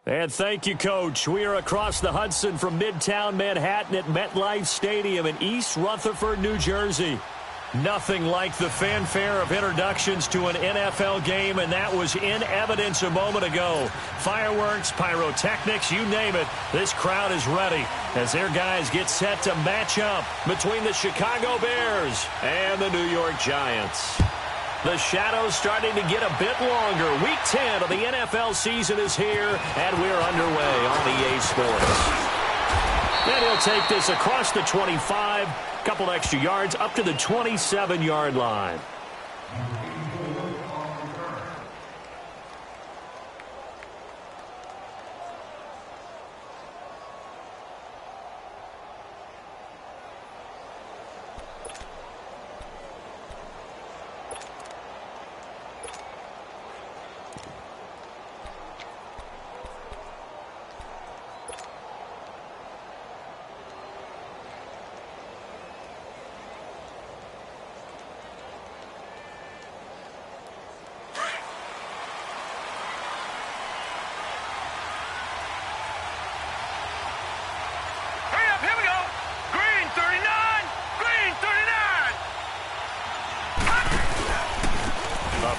And thank you, Coach. We are across the Hudson from Midtown Manhattan at MetLife Stadium in East Rutherford, New Jersey. Nothing like the fanfare of introductions to an NFL game, and that was in evidence a moment ago. Fireworks, pyrotechnics, you name it. This crowd is ready as their guys get set to match up between the Chicago Bears and the New York Giants. The shadows starting to get a bit longer. Week 10 of the NFL season is here, and we're underway on EA Sports. And he'll take this across the 25, couple extra yards, up to the 27-yard line.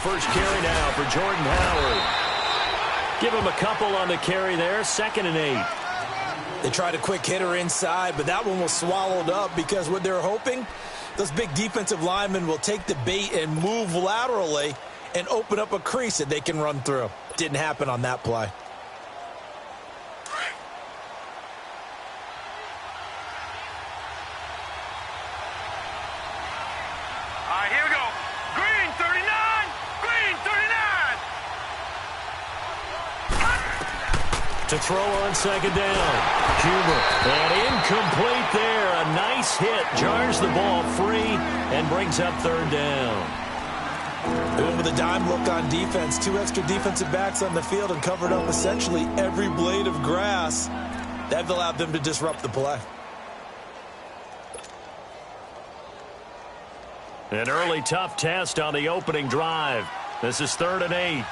First carry now for Jordan Howard. Give him a couple on the carry there, 2nd and 8. They tried a quick hitter inside, but that one was swallowed up because what they're hoping, those big defensive linemen will take the bait and move laterally and open up a crease that they can run through. Didn't happen on that play. To throw on 2nd down. Huber. And incomplete there. A nice hit. Jars the ball free and brings up 3rd down. Doing with a dime look on defense. 2 extra defensive backs on the field and covered up essentially every blade of grass. That allowed them to disrupt the play. An early tough test on the opening drive. This is 3rd and 8.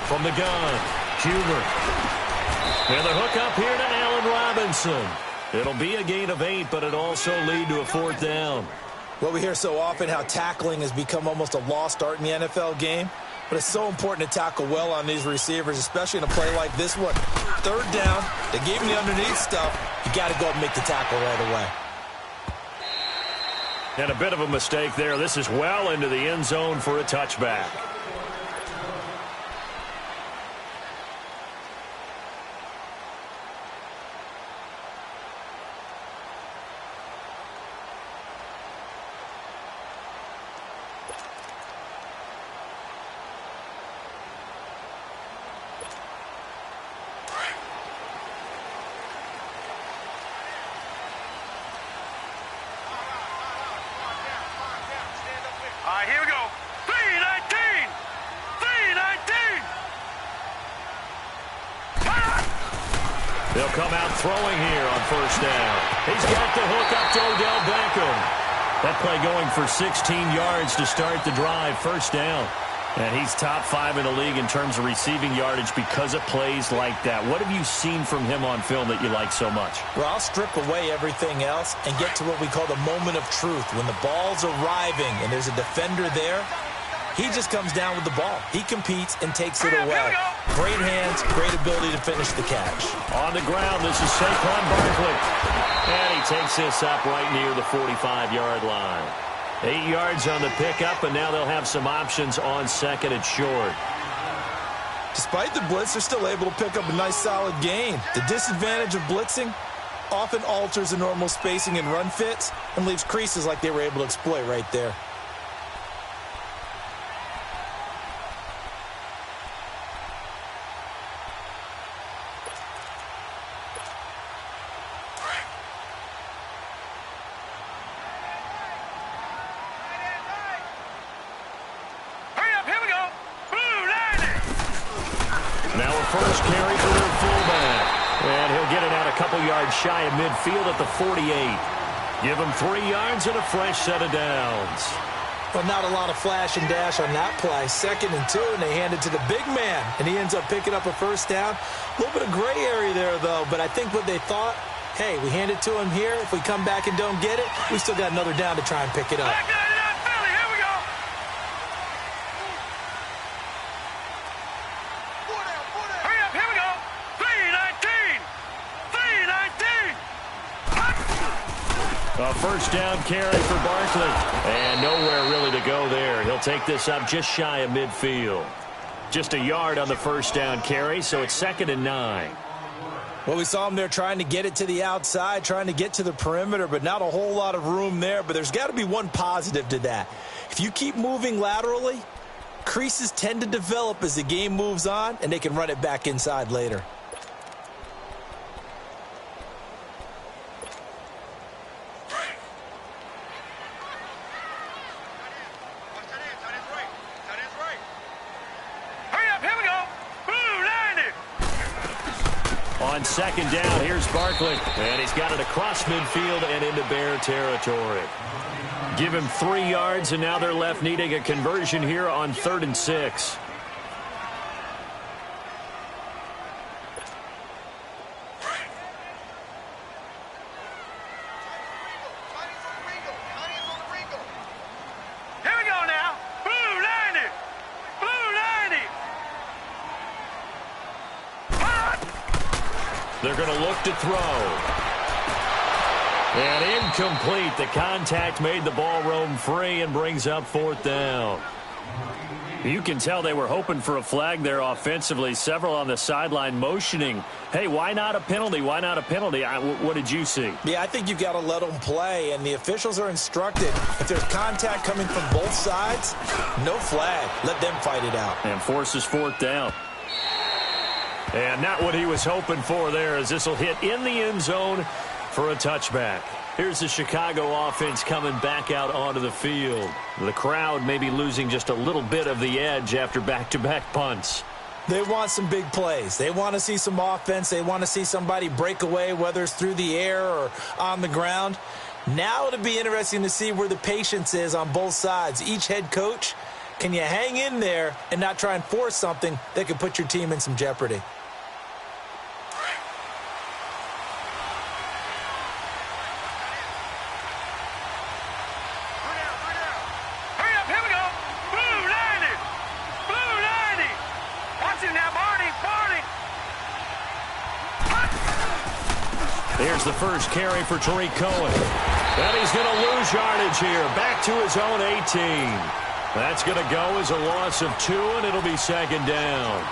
From the gun, Huber. And the hook up here to Allen Robinson. It'll be a gain of 8, but it'll also lead to a 4th down. Well, we hear so often how tackling has become almost a lost art in the NFL game, but it's so important to tackle well on these receivers, especially in a play like this one. 3rd down, they gave him the underneath stuff. You got to go and make the tackle right away. And a bit of a mistake there. This is well into the end zone for a touchback. Here we go. 319! 319! They'll come out throwing here on 1st down. He's got the hook up to Odell Beckham. That play going for 16 yards to start the drive. 1st down. And he's top 5 in the league in terms of receiving yardage because of plays like that. What have you seen from him on film that you like so much? Well, I'll strip away everything else and get to what we call the moment of truth. When the ball's arriving and there's a defender there, he just comes down with the ball. He competes and takes it away. Great hands, great ability to finish the catch. On the ground, this is Saquon Barkley. And he takes this up right near the 45-yard line. 8 yards on the pickup, and now they'll have some options on 2nd and short. Despite the blitz, they're still able to pick up a nice, solid gain. The disadvantage of blitzing often alters the normal spacing and run fits and leaves creases like they were able to exploit right there. Now a first carry for their fullback. And he'll get it out a couple yards shy of midfield at the 48. Give him 3 yards and a fresh set of downs. Well, not a lot of flash and dash on that play. 2nd and 2, and they hand it to the big man. And he ends up picking up a first down. A little bit of gray area there, though. But I think what they thought, hey, we hand it to him here. If we come back and don't get it, we still got another down to try and pick it up. A first down carry for Barkley. And nowhere really to go there. He'll take this up just shy of midfield. Just a yard on the first down carry, so it's 2nd and 9. Well, we saw him there trying to get it to the outside, trying to get to the perimeter, but not a whole lot of room there. But there's got to be one positive to that. If you keep moving laterally, creases tend to develop as the game moves on, and they can run it back inside later. On 2nd down, here's Barkley. And he's got it across midfield and into Bear territory. Give him 3 yards, and now they're left needing a conversion here on 3rd and 6. They're going to look to throw. And incomplete. The contact made the ball roam free and brings up 4th down. You can tell they were hoping for a flag there offensively. Several on the sideline motioning, hey, why not a penalty? Why not a penalty? What did you see? Yeah, I think you've got to let them play, and the officials are instructed. If there's contact coming from both sides, no flag. Let them fight it out. And forces 4th down. And not what he was hoping for there, as this will hit in the end zone for a touchback. Here's the Chicago offense coming back out onto the field. The crowd may be losing just a little bit of the edge after back-to-back punts. They want some big plays. They want to see some offense. They want to see somebody break away, whether it's through the air or on the ground. Now it'll be interesting to see where the patience is on both sides. Each head coach, can you hang in there and not try and force something that could put your team in some jeopardy? Here's the first carry for Tariq Cohen. And he's going to lose yardage here. Back to his own 18. That's going to go as a loss of 2, and it'll be 2nd down.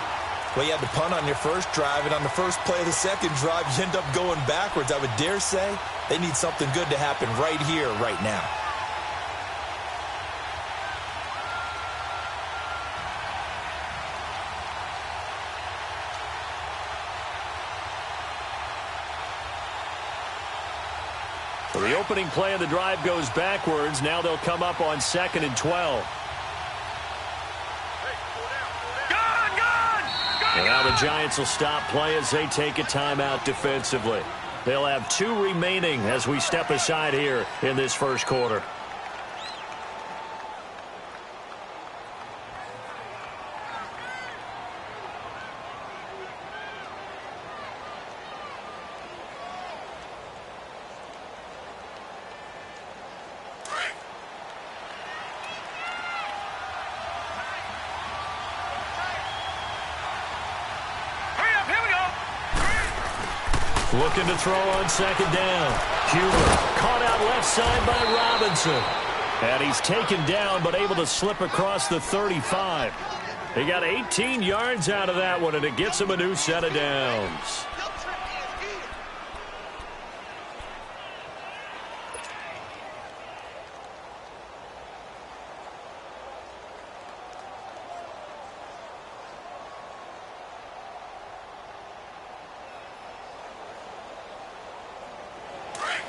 Well, you had to punt on your first drive, and on the first play of the second drive, you end up going backwards. I would dare say they need something good to happen right here, right now. So the opening play of the drive goes backwards. Now they'll come up on 2nd and 12. And now the Giants will stop play as they take a timeout defensively. They'll have 2 remaining as we step aside here in this first quarter. Looking to throw on 2nd down. Huber caught out left side by Robinson. And he's taken down but able to slip across the 35. He got 18 yards out of that one, and it gets him a new set of downs.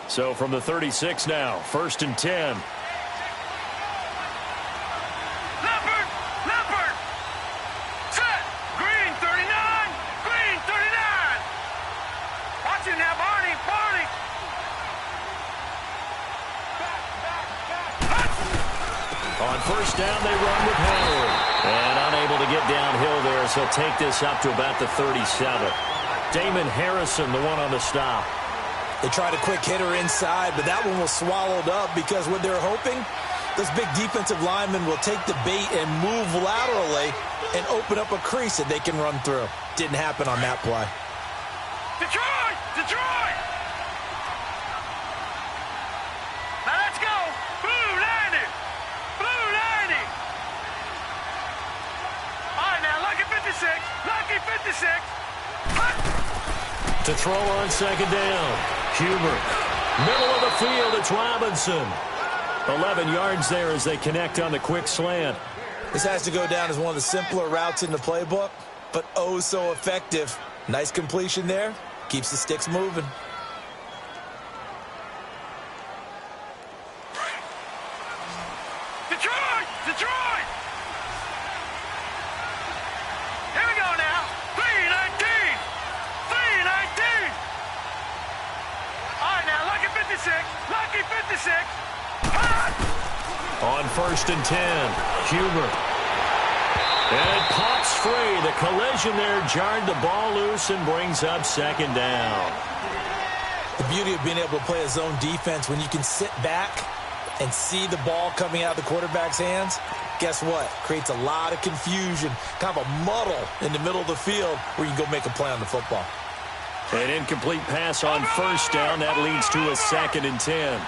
So from the 36 now, 1st and 10. Leopard! Set! Green, 39! On first down, they run with Howard. And unable to get downhill there, so he'll take this up to about the 37. Damon Harrison, the one on the stop. They tried a quick hitter inside, but that one was swallowed up because what they're hoping, those big defensive linemen will take the bait and move laterally and open up a crease that they can run through. Didn't happen on that play. Detroit! Detroit! Now let's go! Blue 90! Blue 90! All right, now, lucky 56. Lucky 56. Hut! To throw on second down. Huber. Middle of the field, it's Robinson. 11 yards there as they connect on the quick slant. This has to go down as one of the simpler routes in the playbook, but oh so effective. Nice completion there. Keeps the sticks moving. Detroit! Detroit! Here we go now. 319! 319! All right, now, lucky 56. Lucky 56. Hut! On first and 10, Huber. And it pops free. The collision there jarred the ball loose and brings up second down. The beauty of being able to play a zone defense when you can sit back and see the ball coming out of the quarterback's hands, guess what? Creates a lot of confusion, kind of a muddle in the middle of the field where you can go make a play on the football. An incomplete pass on first down. That leads to a second and 10.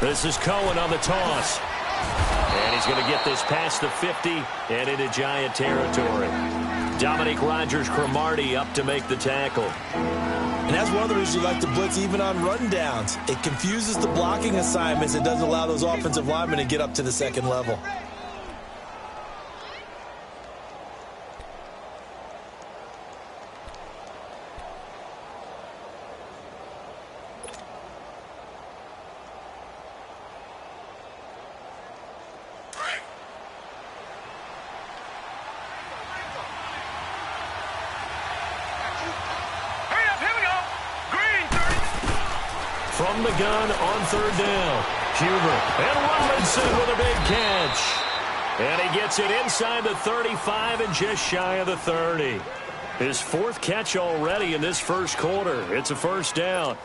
This is Cohen on the toss. And he's going to get this past the 50 and into Giant territory. Dominique Rodgers-Cromartie up to make the tackle. And that's one of the reasons you like to blitz even on rundowns. It confuses the blocking assignments. It doesn't allow those offensive linemen to get up to the second level. From the gun on third down, Huber and Robinson with a big catch. And he gets it inside the 35 and just shy of the 30. His fourth catch already in this first quarter. It's a first down.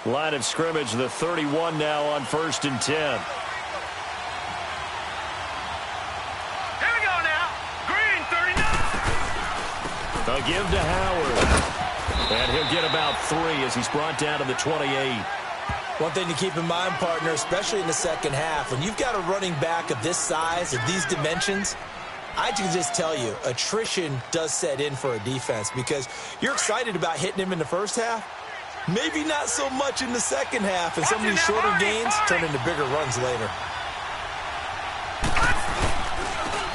Line of scrimmage, the 31 now on first and 10. Here we go now. Green 39. A give to Howard. And he'll get about 3 as he's brought down to the 28. One thing to keep in mind, partner, especially in the second half, when you've got a running back of this size, of these dimensions, I can just tell you, attrition does set in for a defense because you're excited about hitting him in the first half. Maybe not so much in the second half, and some of these shorter gains turn into bigger runs later.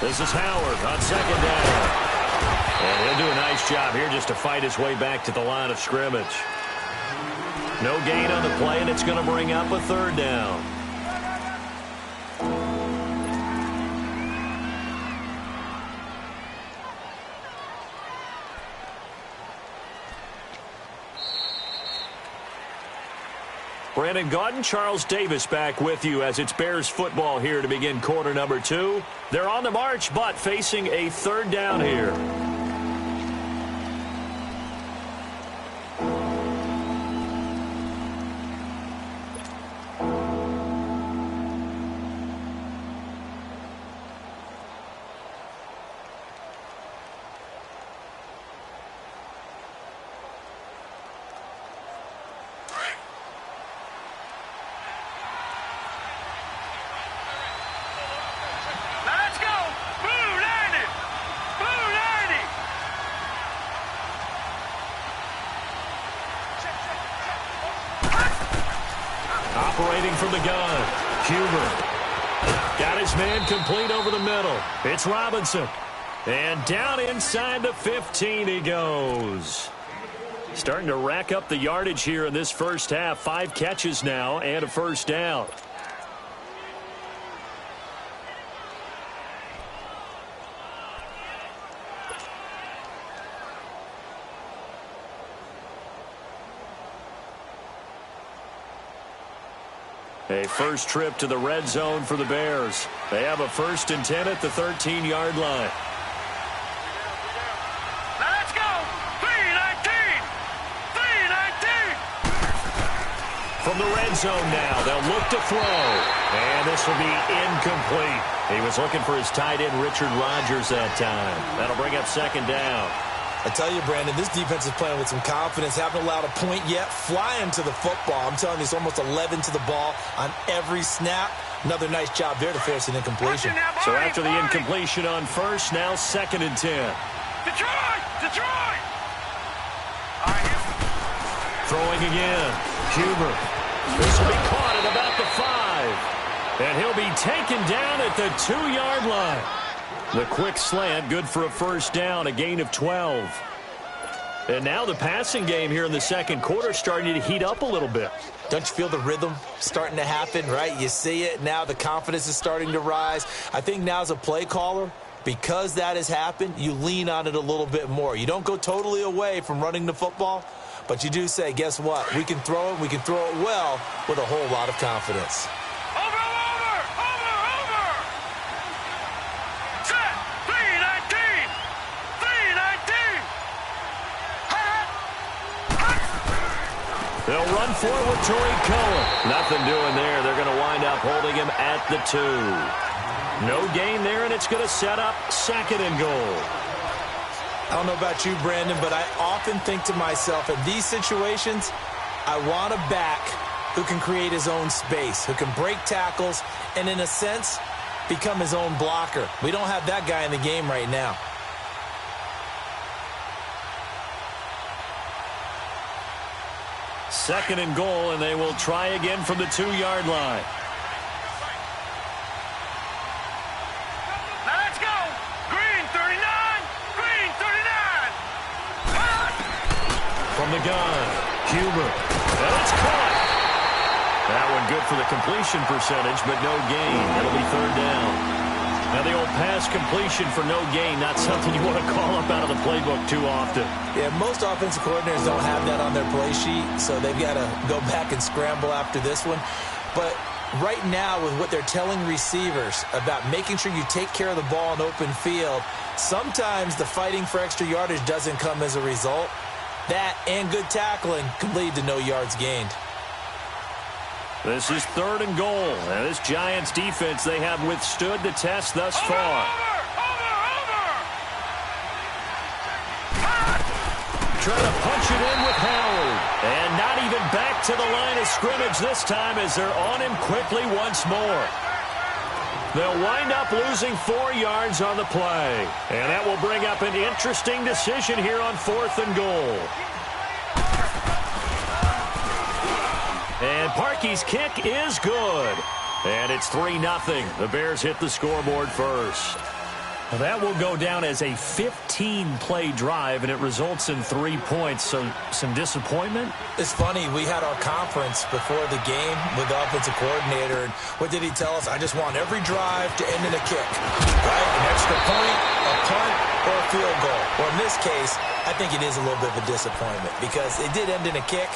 This is Howard on second down. And he'll do a nice job here just to fight his way back to the line of scrimmage. No gain on the play, and it's going to bring up a third down. Brandon Gaudin, Charles Davis back with you as it's Bears football here to begin quarter number 2. They're on the march, but facing a third down here. Operating from the gun, Huber. Got his man complete over the middle. It's Robinson. And down inside the 15 he goes. Starting to rack up the yardage here in this first half. 5 catches now and a first down. A first trip to the red zone for the Bears. They have a 1st and 10 at the 13-yard line. Now let's go. 3-19. 3-19. From the red zone now, they'll look to throw. And this will be incomplete. He was looking for his tight end, Richard Rodgers, that time. That'll bring up 2nd down. I tell you, Brandon, this defense is playing with some confidence. Haven't allowed a point yet. Flying to the football. I'm telling you, it's almost 11 to the ball on every snap. Another nice job there to force an incompletion. So after the incompletion on first, now 2nd and 10. Detroit! Detroit! Throwing again. Huber. This will be caught at about the 5. And he'll be taken down at the 2-yard line. The quick slant, good for a first down, a gain of 12. And now the passing game here in the second quarter starting to heat up a little bit. Don't you feel the rhythm starting to happen, right? You see it now. The confidence is starting to rise. I think now as a play caller, because that has happened, you lean on it a little bit more. You don't go totally away from running the football, but you do say, guess what? We can throw it. We can throw it well with a whole lot of confidence. They'll run forward, Tariq Cohen. Nothing doing there. They're going to wind up holding him at the 2. No gain there, and it's going to set up 2nd and goal. I don't know about you, Brandon, but I often think to myself, in these situations, I want a back who can create his own space, who can break tackles, and in a sense, become his own blocker. We don't have that guy in the game right now. Second and goal, and they will try again from the 2-yard line. Now let's go. Green 39. Green 39. From the gun, Huber. And it's caught. That one good for the completion percentage, but no gain. That'll be 3rd down. Now the old pass completion for no gain, not something you want to call up out of the playbook too often. Yeah, most offensive coordinators don't have that on their play sheet, so they've got to go back and scramble after this one. But right now, with what they're telling receivers about making sure you take care of the ball in open field, sometimes the fighting for extra yardage doesn't come as a result. That and good tackling can lead to no yards gained. This is 3rd and goal. And this Giants defense, they have withstood the test thus far. Trying to punch it in with Howard. And not even back to the line of scrimmage this time as they're on him quickly once more. They'll wind up losing 4 yards on the play. And that will bring up an interesting decision here on 4th and goal. And Parkey's kick is good. And it's 3-0. The Bears hit the scoreboard first. Well, that will go down as a 15-play drive, and it results in 3 points. So some disappointment? It's funny. We had our conference before the game with the offensive coordinator, and what did he tell us? I just want every drive to end in a kick, right? An extra point, a punt, or a field goal. Well, in this case, I think it is a little bit of a disappointment because it did end in a kick.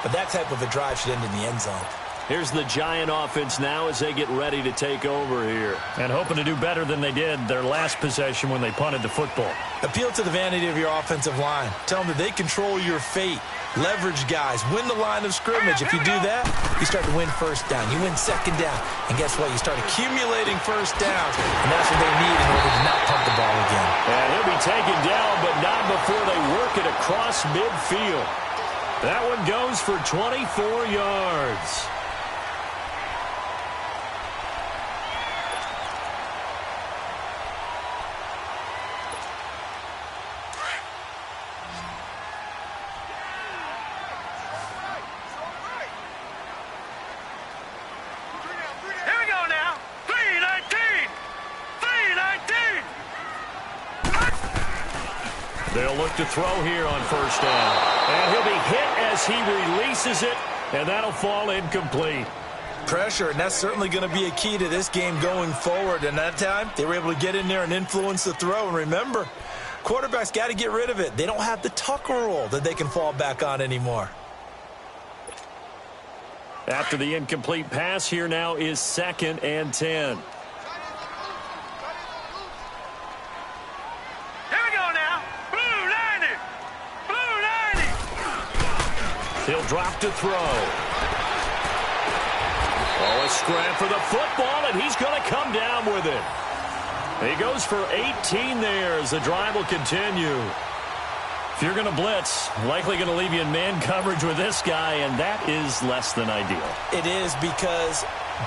But that type of a drive should end in the end zone. Here's the Giant offense now as they get ready to take over here. And hoping to do better than they did their last possession when they punted the football. Appeal to the vanity of your offensive line. Tell them that they control your fate. Leverage guys. Win the line of scrimmage. If you do that, you start to win first down. You win second down. And guess what? You start accumulating first downs. And that's what they need in order to not pump the ball again. And he'll be taken down, but not before they work it across midfield. That one goes for 24 yards. Here we go now. 3-19. 3-19. They'll They'll look to throw here on first down. And he'll be hit as he releases it, and that'll fall incomplete. Pressure, and that's certainly going to be a key to this game going forward. And that time, they were able to get in there and influence the throw. And remember, quarterbacks got to get rid of it. They don't have the Tucker rule that they can fall back on anymore. After the incomplete pass, here now is 2nd and 10. He'll drop to throw. Oh, a scram for the football, and he's going to come down with it. He goes for 18 there as the drive will continue. If you're going to blitz, likely going to leave you in man coverage with this guy, and that is less than ideal. It is, because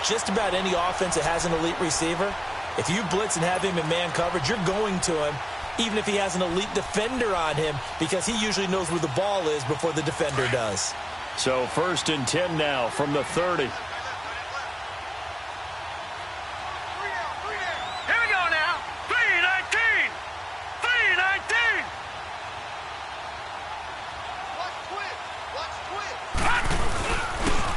just about any offense that has an elite receiver, if you blitz and have him in man coverage, you're going to him, even if he has an elite defender on him, because he usually knows where the ball is before the defender does. So 1st and 10 now from the 30. Here we go now. 3-19. 3-19.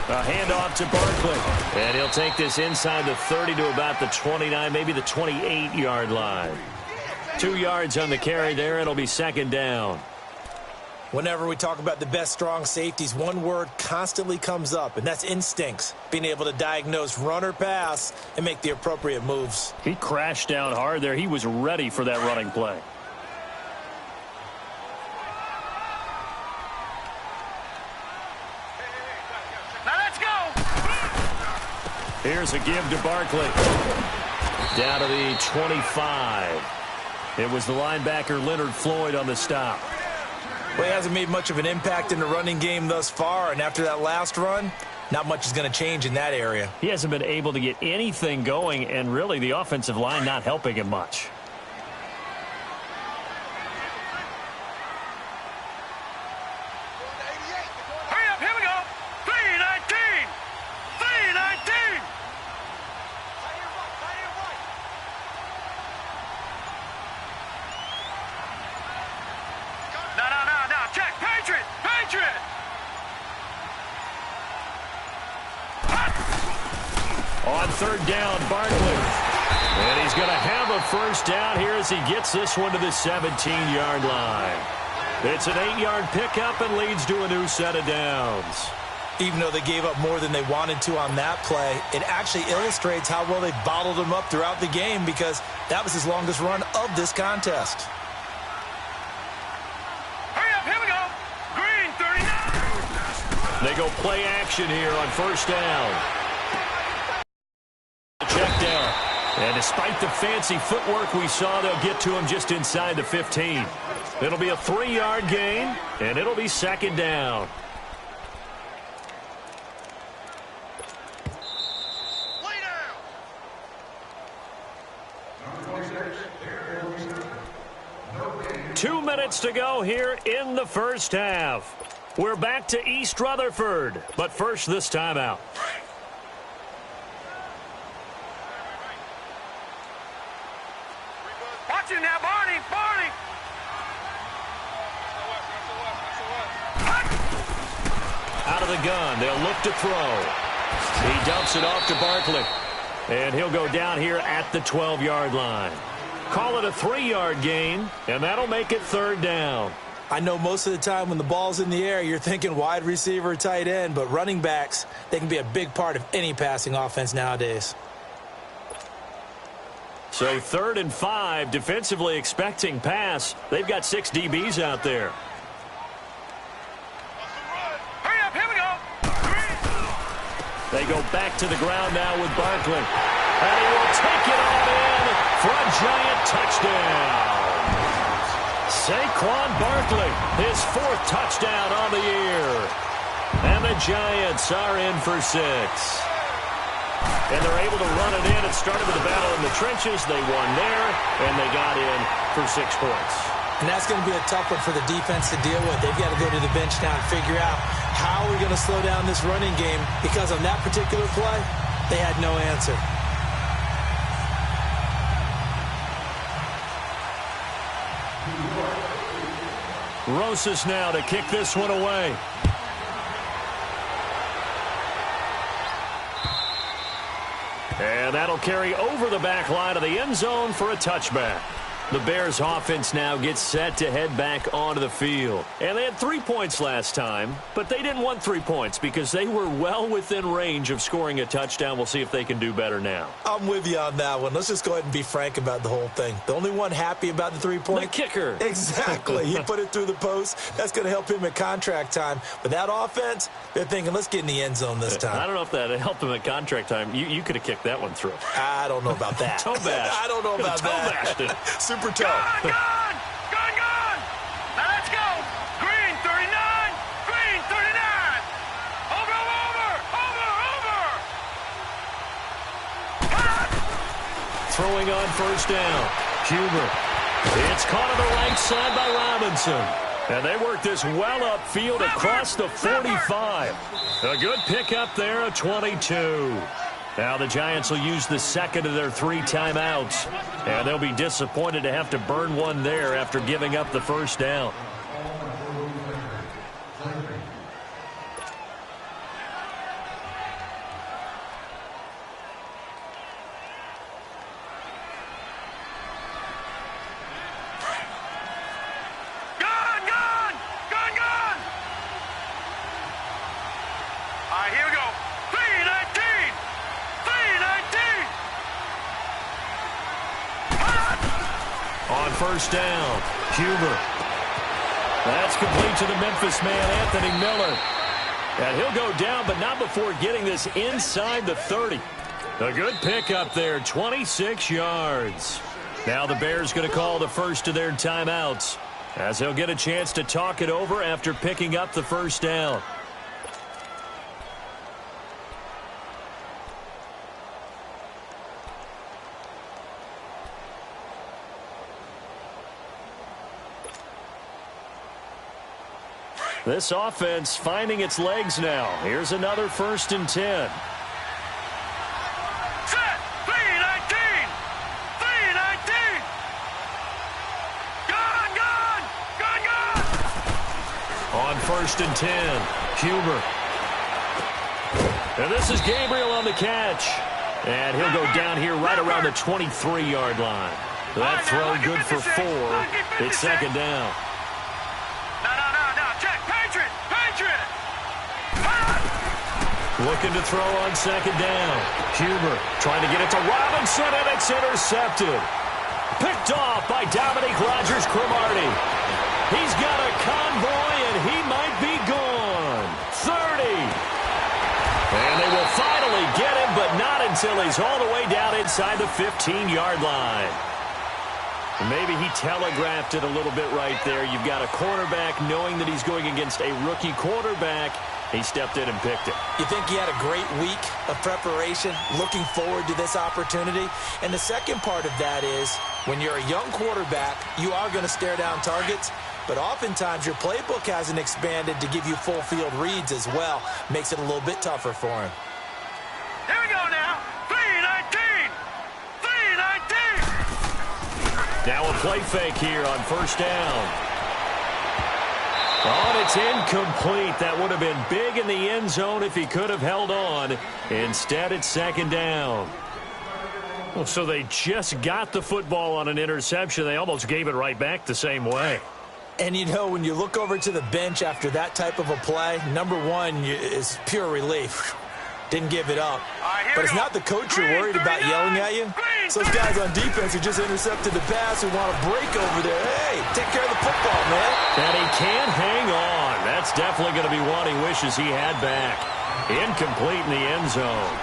A handoff to Barkley. And he'll take this inside the 30 to about the 29, maybe the 28-yard line. 2 yards on the carry there. It'll be 2nd down. Whenever we talk about the best strong safeties, one word constantly comes up, and that's instincts. Being able to diagnose run or pass and make the appropriate moves. He crashed down hard there. He was ready for that running play. Now let's go. Here's a give to Barkley. Down to the 25. It was the linebacker Leonard Floyd on the stop. Well, he hasn't made much of an impact in the running game thus far, and after that last run, not much is going to change in that area. He hasn't been able to get anything going, and really the offensive line not helping him much. Hurry up, here we go. 3-19. 3-19. No. Check. Patriot. On 3rd down, Barkley. And he's going to have a first down here as he gets this one to the 17-yard line. It's an 8-yard pickup and leads to a new set of downs. Even though they gave up more than they wanted to on that play, it actually illustrates how well they bottled him up throughout the game, because that was his longest run of this contest. Hurry up, here we go. Green, 39. They go play action here on 1st down. Check down. And despite the fancy footwork we saw, they'll get to him just inside the 15. It'll be a 3-yard gain, and it'll be 2nd down. Lay down. 2 minutes to go here in the first half. We're back to East Rutherford, but first this timeout. Watch him now, Barney. Out of the gun, they'll look to throw. He dumps it off to Barkley. And he'll go down here at the 12-yard line. Call it a 3-yard gain, and that'll make it 3rd down. I know most of the time when the ball's in the air, you're thinking wide receiver, tight end, but running backs, they can be a big part of any passing offense nowadays. So 3rd and 5, defensively expecting pass. They've got 6 DBs out there. Hurry up, here we go. They go back to the ground now with Barkley. And he will take it all in for a Giant touchdown. Saquon Barkley, his 4th touchdown on the year. And the Giants are in for 6. And they're able to run it in. It started with a battle in the trenches. They won there, and they got in for 6 points. And that's going to be a tough one for the defense to deal with. They've got to go to the bench now and figure out how are we going to slow down this running game, because on that particular play, they had no answer. Rosas now to kick this one away. And that'll carry over the back line of the end zone for a touchback. The Bears offense now gets set to head back onto the field. And they had 3 points last time, but they didn't want 3 points because they were well within range of scoring a touchdown. We'll see if they can do better now. I'm with you on that one. Let's just go ahead and be frank about the whole thing. The only one happy about the 3-point? The kicker. Exactly. He put it through the post. That's going to help him at contract time. But that offense, they're thinking, let's get in the end zone this time. I don't know if that helped him at contract time. You could have kicked that one through. I don't know about that. Toe bash. I don't know about that. Toe bashed it. Super toe. Gone! Now let's go! Green 39! Green 39! Over! Throwing on first down. Huber. It's caught on the right side by Robinson. And they work this well upfield across the 45. A good pickup there, a 22. Now the Giants will use the second of their 3 timeouts. And they'll be disappointed to have to burn one there after giving up the first down. All right, here we go. 319! 319! On first down, Huber. That's complete to the Memphis man, Anthony Miller. And he'll go down, but not before getting this inside the 30. A good pickup there, 26 yards. Now the Bears going to call the first of their timeouts, as they'll get a chance to talk it over after picking up the first down. This offense finding its legs now. Here's another 1st and 10. Set! 319! 319! Gone! On 1st and 10, Huber. And this is Gabriel on the catch. And he'll go down here right around the 23-yard line. That throw good for 4. It's second down. Looking to throw on second down. Huber trying to get it to Robinson, and it's intercepted. Picked off by Dominique Rodgers-Cromartie. He's got a convoy, and he might be gone. 30. And they will finally get him, but not until he's all the way down inside the 15-yard line. Maybe he telegraphed it a little bit right there. You've got a cornerback knowing that he's going against a rookie quarterback. He stepped in and picked it. You think he had a great week of preparation, looking forward to this opportunity? And the second part of that is, when you're a young quarterback, you are going to stare down targets, but oftentimes your playbook hasn't expanded to give you full field reads as well. Makes it a little bit tougher for him. Here we go now. 319! 319! Now a play fake here on first down. Oh, it's incomplete. That would have been big in the end zone if he could have held on. Instead, it's second down. Well, so they just got the football on an interception. They almost gave it right back the same way. And, you know, when you look over to the bench after that type of a play, number one is pure relief. Didn't give it up. But it's not the coach you're worried about yelling at you. It's those guys on defense who just intercepted the pass who want to break over there. Hey, take care of the football, man. And he can't hang on. That's definitely going to be one he wishes he had back. Incomplete in the end zone.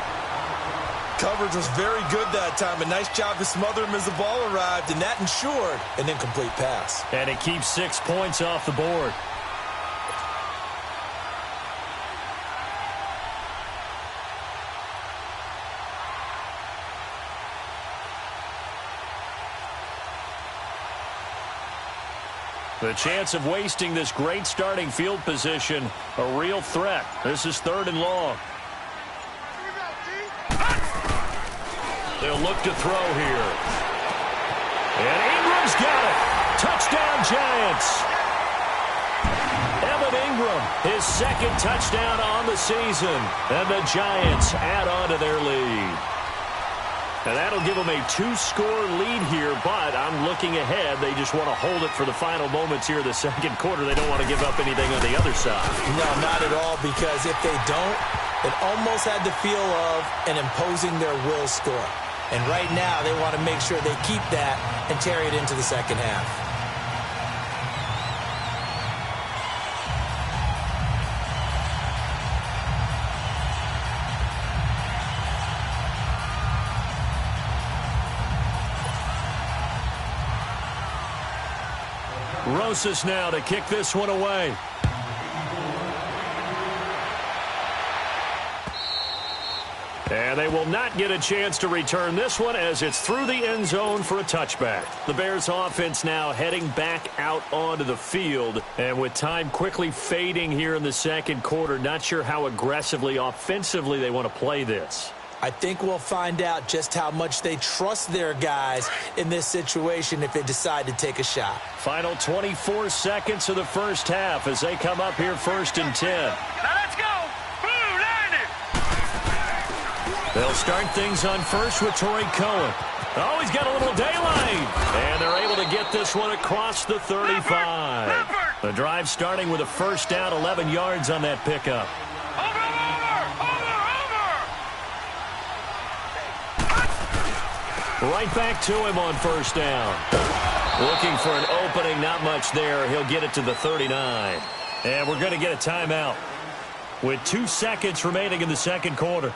Coverage was very good that time. A nice job to smother him as the ball arrived, and that ensured an incomplete pass. And it keeps 6 points off the board. The chance of wasting this great starting field position, a real threat. This is 3rd and long. They'll look to throw here. And Ingram's got it. Touchdown, Giants. his second touchdown on the season. And the Giants add on to their lead. And that'll give them a 2-score lead here, but I'm looking ahead. They just want to hold it for the final moments here in the second quarter. They don't want to give up anything on the other side. No, not at all, because if they don't, it almost had the feel of an imposing their will score. And right now, they want to make sure they keep that and carry it into the second half. Rosas now to kick this one away. And they will not get a chance to return this one as it's through the end zone for a touchback. The Bears offense now heading back out onto the field. And with time quickly fading here in the second quarter, not sure how aggressively, offensively they want to play this. I think we'll find out just how much they trust their guys in this situation if they decide to take a shot. Final 24 seconds of the first half as they come up here 1st and 10. Now let's go. Blue, line it. They'll start things on first with Torrey Cohen. Oh, he's got a little daylight. And they're able to get this one across the 35. The drive starting with a first down, 11 yards on that pickup. Right back to him on first down. Looking for an opening, not much there. He'll get it to the 39. And we're going to get a timeout with 2 seconds remaining in the second quarter.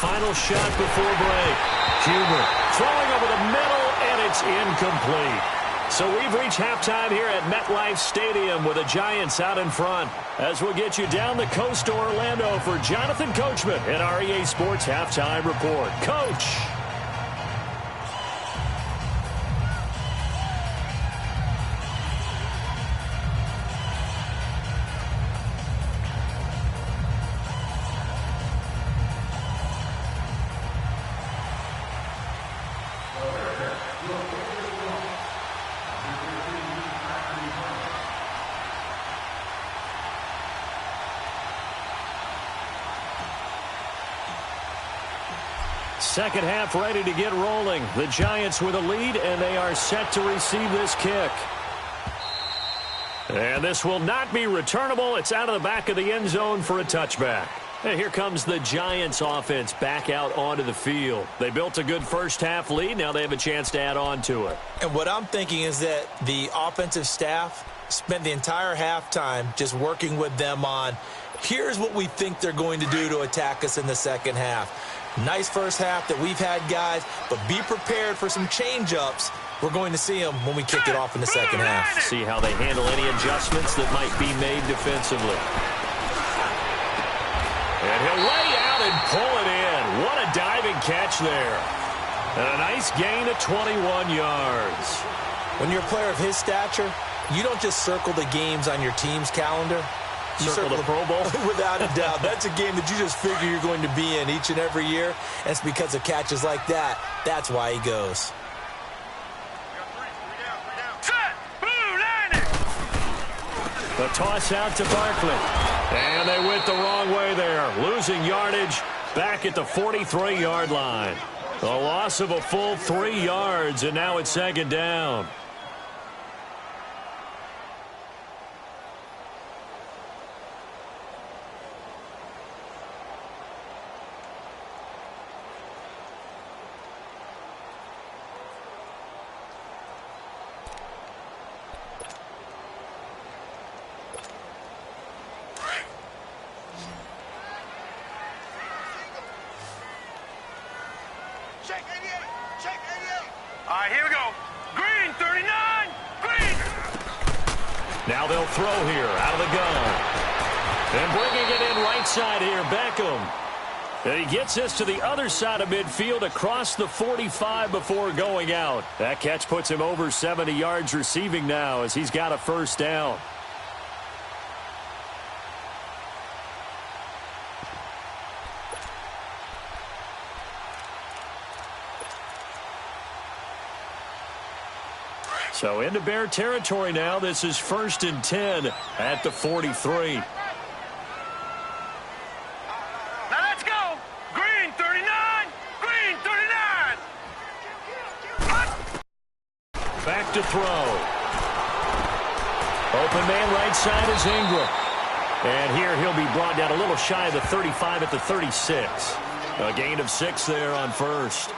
Final shot before break. Huber throwing over the middle, and it's incomplete. So we've reached halftime here at MetLife Stadium with the Giants out in front. As we'll get you down the coast to Orlando for Jonathan Coachman in our EA Sports Halftime Report. Coach. Second half ready to get rolling. The Giants with a lead, and they are set to receive this kick. And this will not be returnable. It's out of the back of the end zone for a touchback. And here comes the Giants offense back out onto the field. They built a good first half lead. Now they have a chance to add on to it. And what I'm thinking is that the offensive staff spent the entire halftime just working with them on, here's what we think they're going to do to attack us in the second half. Nice first half that we've had, guys, but be prepared for some change-ups. We're going to see them when we kick it off in the second half. See how they handle any adjustments that might be made defensively. And he'll lay out and pull it in. What a diving catch there. And a nice gain of 21 yards. When you're a player of his stature, you don't just circle the games on your team's calendar. You circle the Pro Bowl? Without a doubt. That's a game that you just figure you're going to be in each and every year. And it's because of catches like that. That's why he goes. The toss out to Barkley. And they went the wrong way there. Losing yardage back at the 43-yard line. A loss of a full 3 yards, and now it's second down. All right, here we go. Green, 39. Green. Now they'll throw here out of the gun. And bringing it in right side here, Beckham. And he gets this to the other side of midfield across the 45 before going out. That catch puts him over 70 yards receiving now as he's got a first down. So into Bear territory now. This is 1st and 10 at the 43. Back to throw. Open man right side is Ingram. And here he'll be brought down a little shy of the 35 at the 36. A gain of 6 there on first.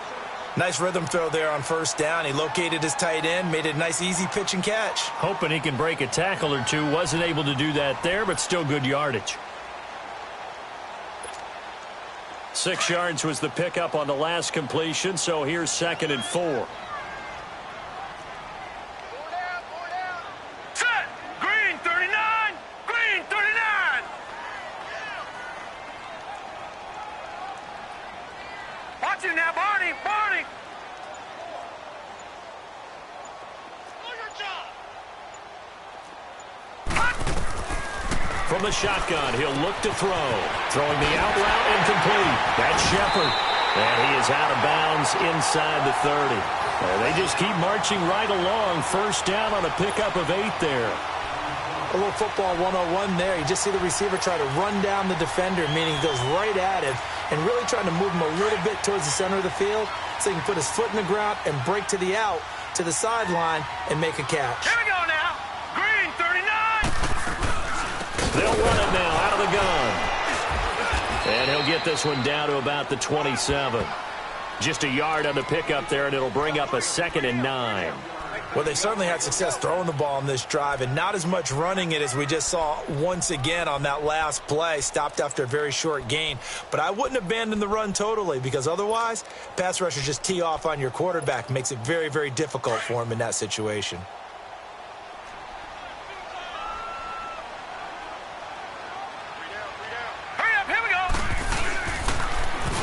Nice rhythm throw there on first down. He located his tight end, made it a nice easy pitch and catch. Hoping he can break a tackle or two. Wasn't able to do that there, but still good yardage. 6 yards was the pickup on the last completion, so here's 2nd and 4. From the shotgun, he'll look to throw. Throwing the out route incomplete. That's Shepard. And he is out of bounds inside the 30. They just keep marching right along. First down on a pickup of 8 there. A little football 101 there. You just see the receiver try to run down the defender, meaning he goes right at him and really trying to move him a little bit towards the center of the field so he can put his foot in the ground and break to the out, to the sideline, and make a catch. Here we go now. Green, 39. They'll run it now out of the gun. And he'll get this one down to about the 27. Just a yard on the pickup there, and it'll bring up a 2nd and 9. Well, they certainly had success throwing the ball on this drive and not as much running it as we just saw once again on that last play. Stopped after a very short gain. But I wouldn't abandon the run totally because otherwise, pass rushers just tee off on your quarterback. Makes it very, very difficult for him in that situation.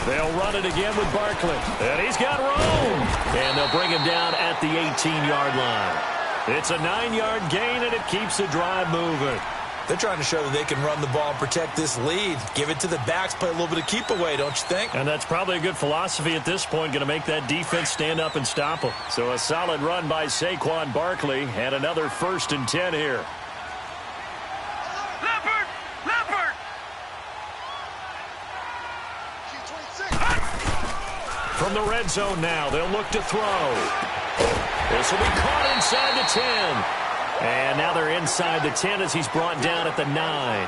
They'll run it again with Barkley. And he's got room. And they'll bring him down at the 18-yard line. It's a 9-yard gain, and it keeps the drive moving. They're trying to show that they can run the ball and protect this lead. Give it to the backs, play a little bit of keep away, don't you think? And that's probably a good philosophy at this point, going to make that defense stand up and stop them. So a solid run by Saquon Barkley, and another 1st and 10 here. From the red zone now, they'll look to throw. This will be caught inside the 10. And now they're inside the 10 as he's brought down at the 9.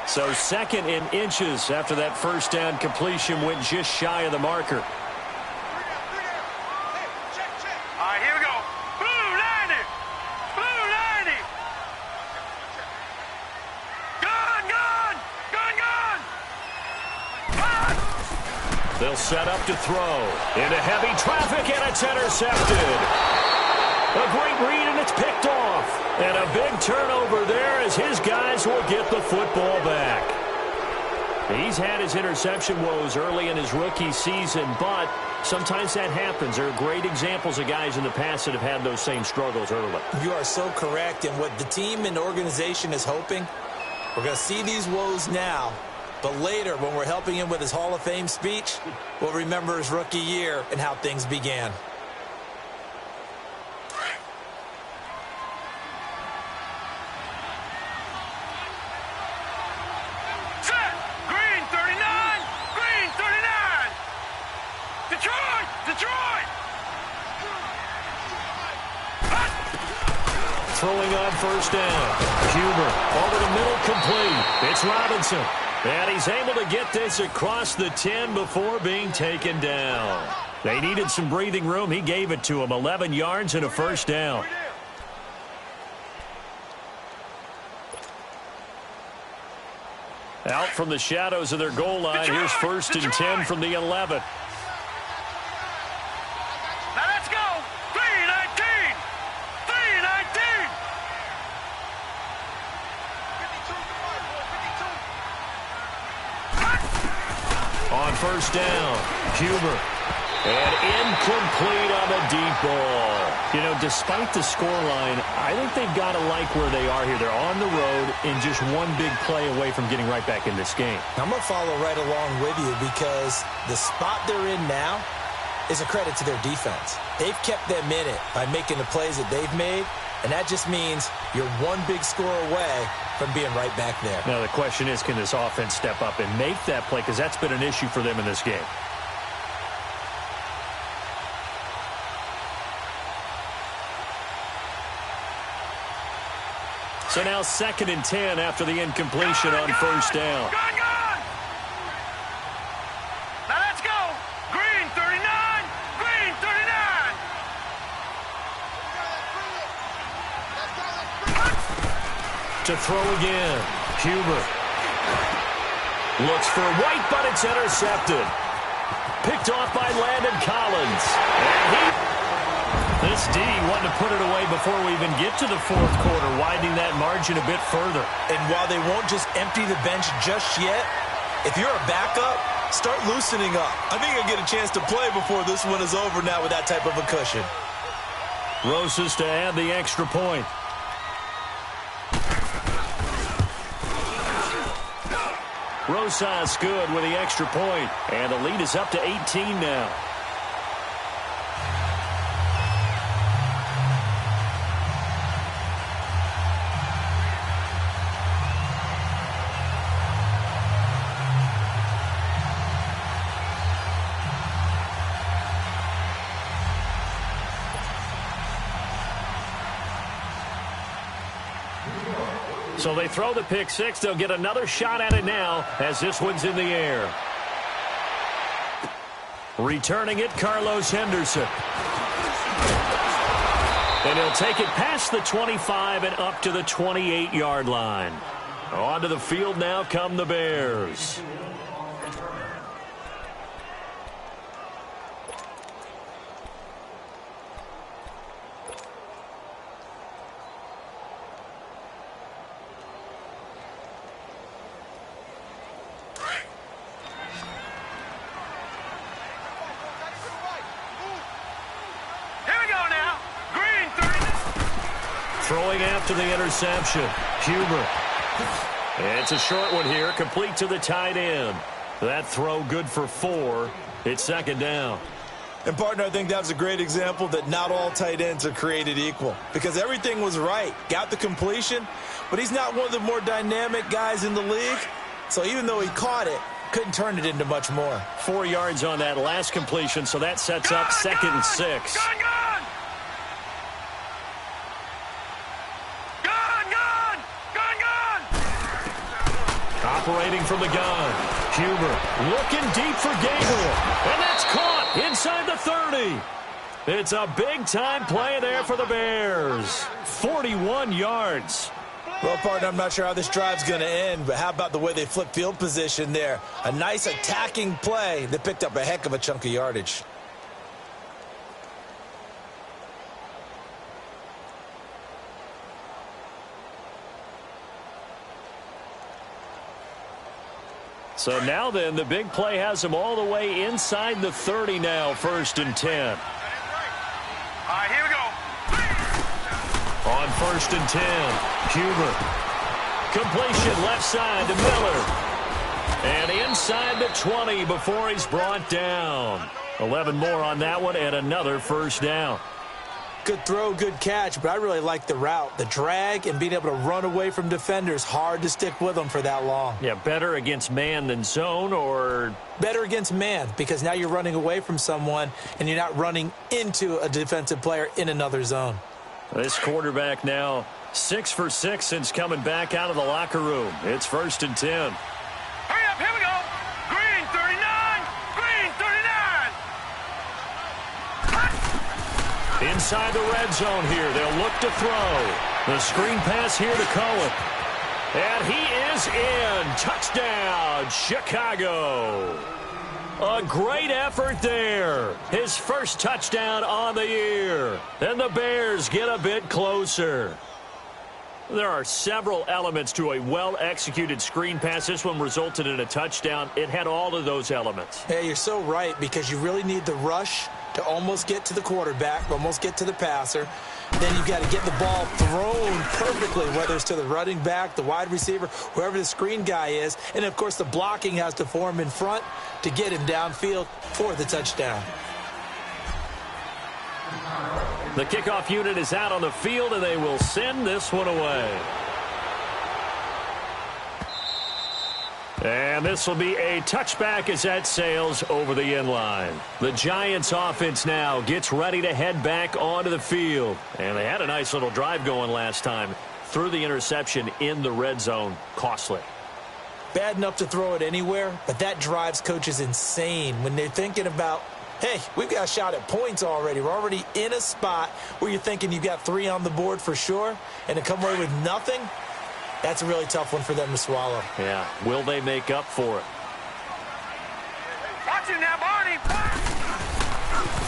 So 2nd in inches after that first down completion went just shy of the marker. All right, here we go. Blue 90. Blue 90. Gun, gun. Gun, gun. Gun. They'll set up to throw. Into heavy traffic, and it's intercepted. A great read, and it's picked off. And a big turnover there as his guys will get the football back. He's had his interception woes early in his rookie season, but sometimes that happens. There are great examples of guys in the past that have had those same struggles early. You are so correct, and what the team and organization is hoping, we're going to see these woes now, but later when we're helping him with his Hall of Fame speech, we'll remember his rookie year and how things began. Throwing on first down. Huber over the middle, complete. It's Robinson. And he's able to get this across the 10 before being taken down. They needed some breathing room. He gave it to him. 11 yards and a first down. Out from the shadows of their goal line. Here's 1st and 10 from the 11. Now let's go. 3-19. first down. Huber. And incomplete on the deep ball. You know, despite the scoreline, I think they've got to like where they are here. They're on the road and just one big play away from getting right back in this game. I'm going to follow right along with you because the spot they're in now is a credit to their defense. They've kept them in it by making the plays that they've made, and that just means you're one big score away from being right back there. Now, the question is, can this offense step up and make that play? Because that's been an issue for them in this game. So now 2nd and 10 after the incompletion on first down. Gone. Now let's go. Green 39. Green 39. To throw again. Huber. Looks for White, but it's intercepted. Picked off by Landon Collins. And this D wanting to put it away before we even get to the fourth quarter, widening that margin a bit further. And while they won't just empty the bench just yet, if you're a backup, start loosening up. I think you'll get a chance to play before this one is over now with that type of a cushion. Rosas to add the extra point. Rosas good with the extra point, and the lead is up to 18 now. So they throw the pick six. They'll get another shot at it now as this one's in the air. Returning it, Carlos Henderson. And he'll take it past the 25 and up to the 28-yard line. Onto the field now come the Bears. Throwing after the interception, Huber. It's a short one here, complete to the tight end. That throw good for 4. It's 2nd down. And, partner, I think that was a great example that not all tight ends are created equal because everything was right. Got the completion, but he's not one of the more dynamic guys in the league. So even though he caught it, couldn't turn it into much more. 4 yards on that last completion, so that sets up 2nd and 6. Operating from the gun. Huber looking deep for Gabriel. And that's caught inside the 30. It's a big-time play there for the Bears. 41 yards. Well, partner, I'm not sure how this drive's going to end, but how about the way they flip field position there? A nice attacking play that picked up a heck of a chunk of yardage. So now then, the big play has them all the way inside the 30 now, 1st and 10. All right, here we go. On 1st and 10, Huber. Completion left side to Miller. And inside the 20 before he's brought down. 11 more on that one and another first down. Good throw, good catch, but I really like the route. The drag and being able to run away from defenders, hard to stick with them for that long. Yeah, better against man than zone, or? Better against man, because now you're running away from someone and you're not running into a defensive player in another zone. This quarterback now 6 for 6 since coming back out of the locker room. It's 1st and 10. Hurry up, here we go. Green 39, green 39. Inside the red zone here. They'll look to throw. The screen pass here to Cohen. And he is in. Touchdown, Chicago. A great effort there. His first touchdown on the year. And the Bears get a bit closer. There are several elements to a well-executed screen pass. This one resulted in a touchdown. It had all of those elements. Yeah, you're so right, because you really need the rush to almost get to the quarterback, almost get to the passer. Then you've got to get the ball thrown perfectly, whether it's to the running back, the wide receiver, whoever the screen guy is. And, of course, the blocking has to form in front to get him downfield for the touchdown. The kickoff unit is out on the field, and they will send this one away. And this will be a touchback as that sails over the end line. The Giants offense now gets ready to head back onto the field. And they had a nice little drive going last time. Threw the interception in the red zone. Costly. Bad enough to throw it anywhere, but that drives coaches insane when they're thinking about, hey, we've got a shot at points already. We're already in a spot where you're thinking you've got 3 on the board for sure, and to come away with nothing, that's a really tough one for them to swallow. Yeah. Will they make up for it? Watch it now, Barney.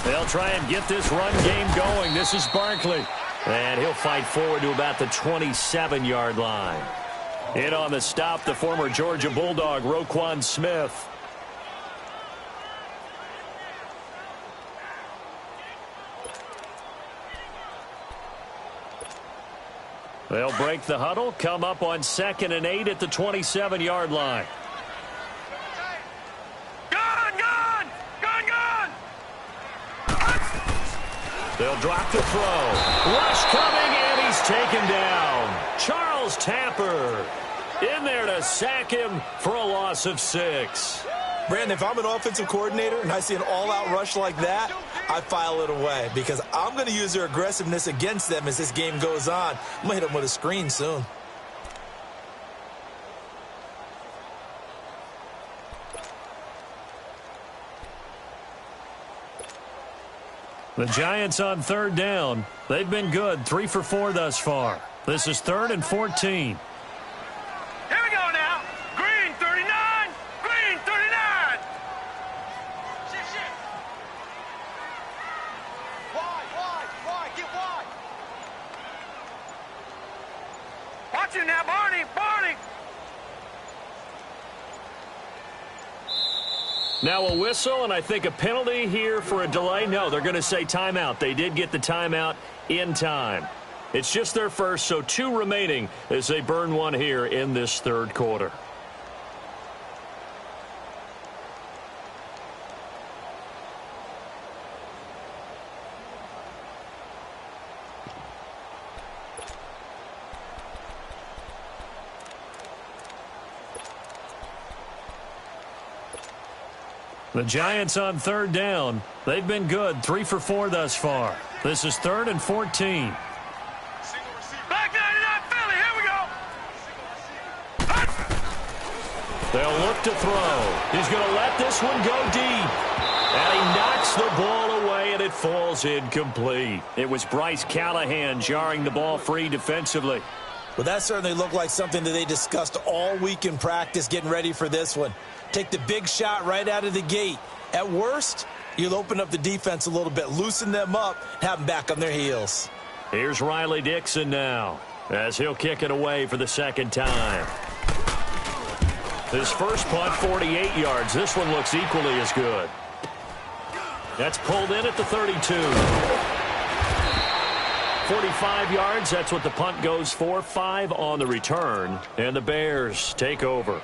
They'll try and get this run game going. This is Barkley. And he'll fight forward to about the 27-yard line. In on the stop, the former Georgia Bulldog, Roquan Smith. They'll break the huddle, come up on 2nd and 8 at the 27-yard line. Gun! They'll drop the throw. Rush coming, and he's taken down. Charles Tapper in there to sack him for a loss of 6. Brandon, if I'm an offensive coordinator and I see an all-out rush like that, I file it away because I'm going to use their aggressiveness against them as this game goes on. I'm going to hit them with a screen soon. The Giants on 3rd down. They've been good, 3 for 4 thus far. This is 3rd and 14. Here we go now. Green 39. Green 39. Shit. Wide. Get wide. Watch it now, Barney. Now a whistle, and I think a penalty here for a delay. No, they're going to say timeout. They did get the timeout in time. It's just their first, so 2 remaining as they burn one here in this 3rd quarter. The Giants on 3rd down. They've been good, 3 for 4 thus far. This is 3rd and 14. Back 99 Philly. Here we go. They'll look to throw. He's going to let this one go deep. And he knocks the ball away, and it falls incomplete. It was Bryce Callahan jarring the ball free defensively. Well, that certainly looked like something that they discussed all week in practice getting ready for this one. Take the big shot right out of the gate. At worst, you'll open up the defense a little bit, loosen them up, have them back on their heels. Here's Riley Dixon now as he'll kick it away for the 2nd time. His first punt, 48 yards. This one looks equally as good. That's pulled in at the 32. 45 yards, that's what the punt goes for. 5 on the return, and the Bears take over.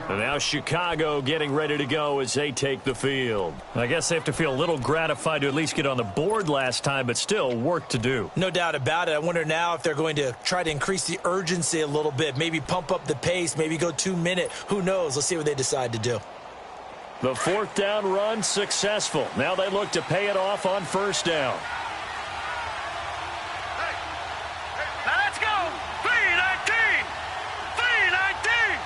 And now Chicago getting ready to go as they take the field. I guess they have to feel a little gratified to at least get on the board last time, but still work to do. No doubt about it. I wonder now if they're going to try to increase the urgency a little bit, maybe pump up the pace, maybe go 2-minute. Who knows? Let's see what they decide to do. The 4th down run successful. Now they look to pay it off on 1st down. Now let's go. 319. 319.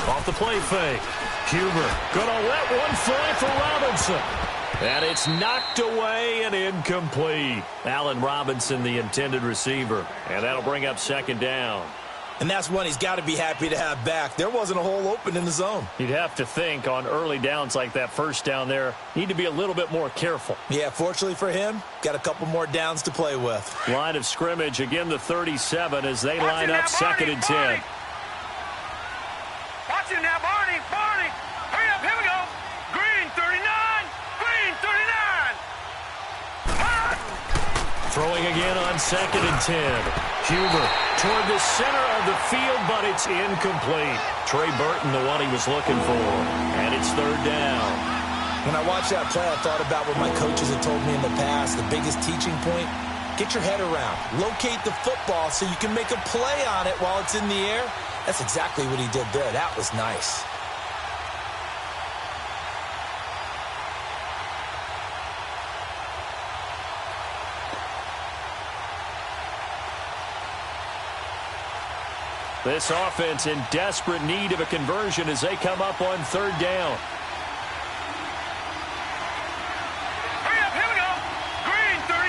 Off the play fake. Huber gonna let one fly for Robinson. And it's knocked away and incomplete. Allen Robinson, the intended receiver. And that'll bring up 2nd down. And that's one he's got to be happy to have back. There wasn't a hole open in the zone. You'd have to think on early downs like that first down there, need to be a little bit more careful. Yeah, fortunately for him, got a couple more downs to play with. Line of scrimmage, again the 37 as they line up second and 10. Watch him now, Barney. Barney. Hurry up, here we go. Green 39. Green 39. Throwing again on second and 10. Huber toward the center of the field, but it's incomplete. Trey Burton, the one he was looking for. And it's third down. When I watched that play, I thought about what my coaches had told me in the past. The biggest teaching point, get your head around. Locate the football so you can make a play on it while it's in the air. That's exactly what he did there. That was nice. This offense in desperate need of a conversion as they come up on third down. Hurry up, here we go. Green 39.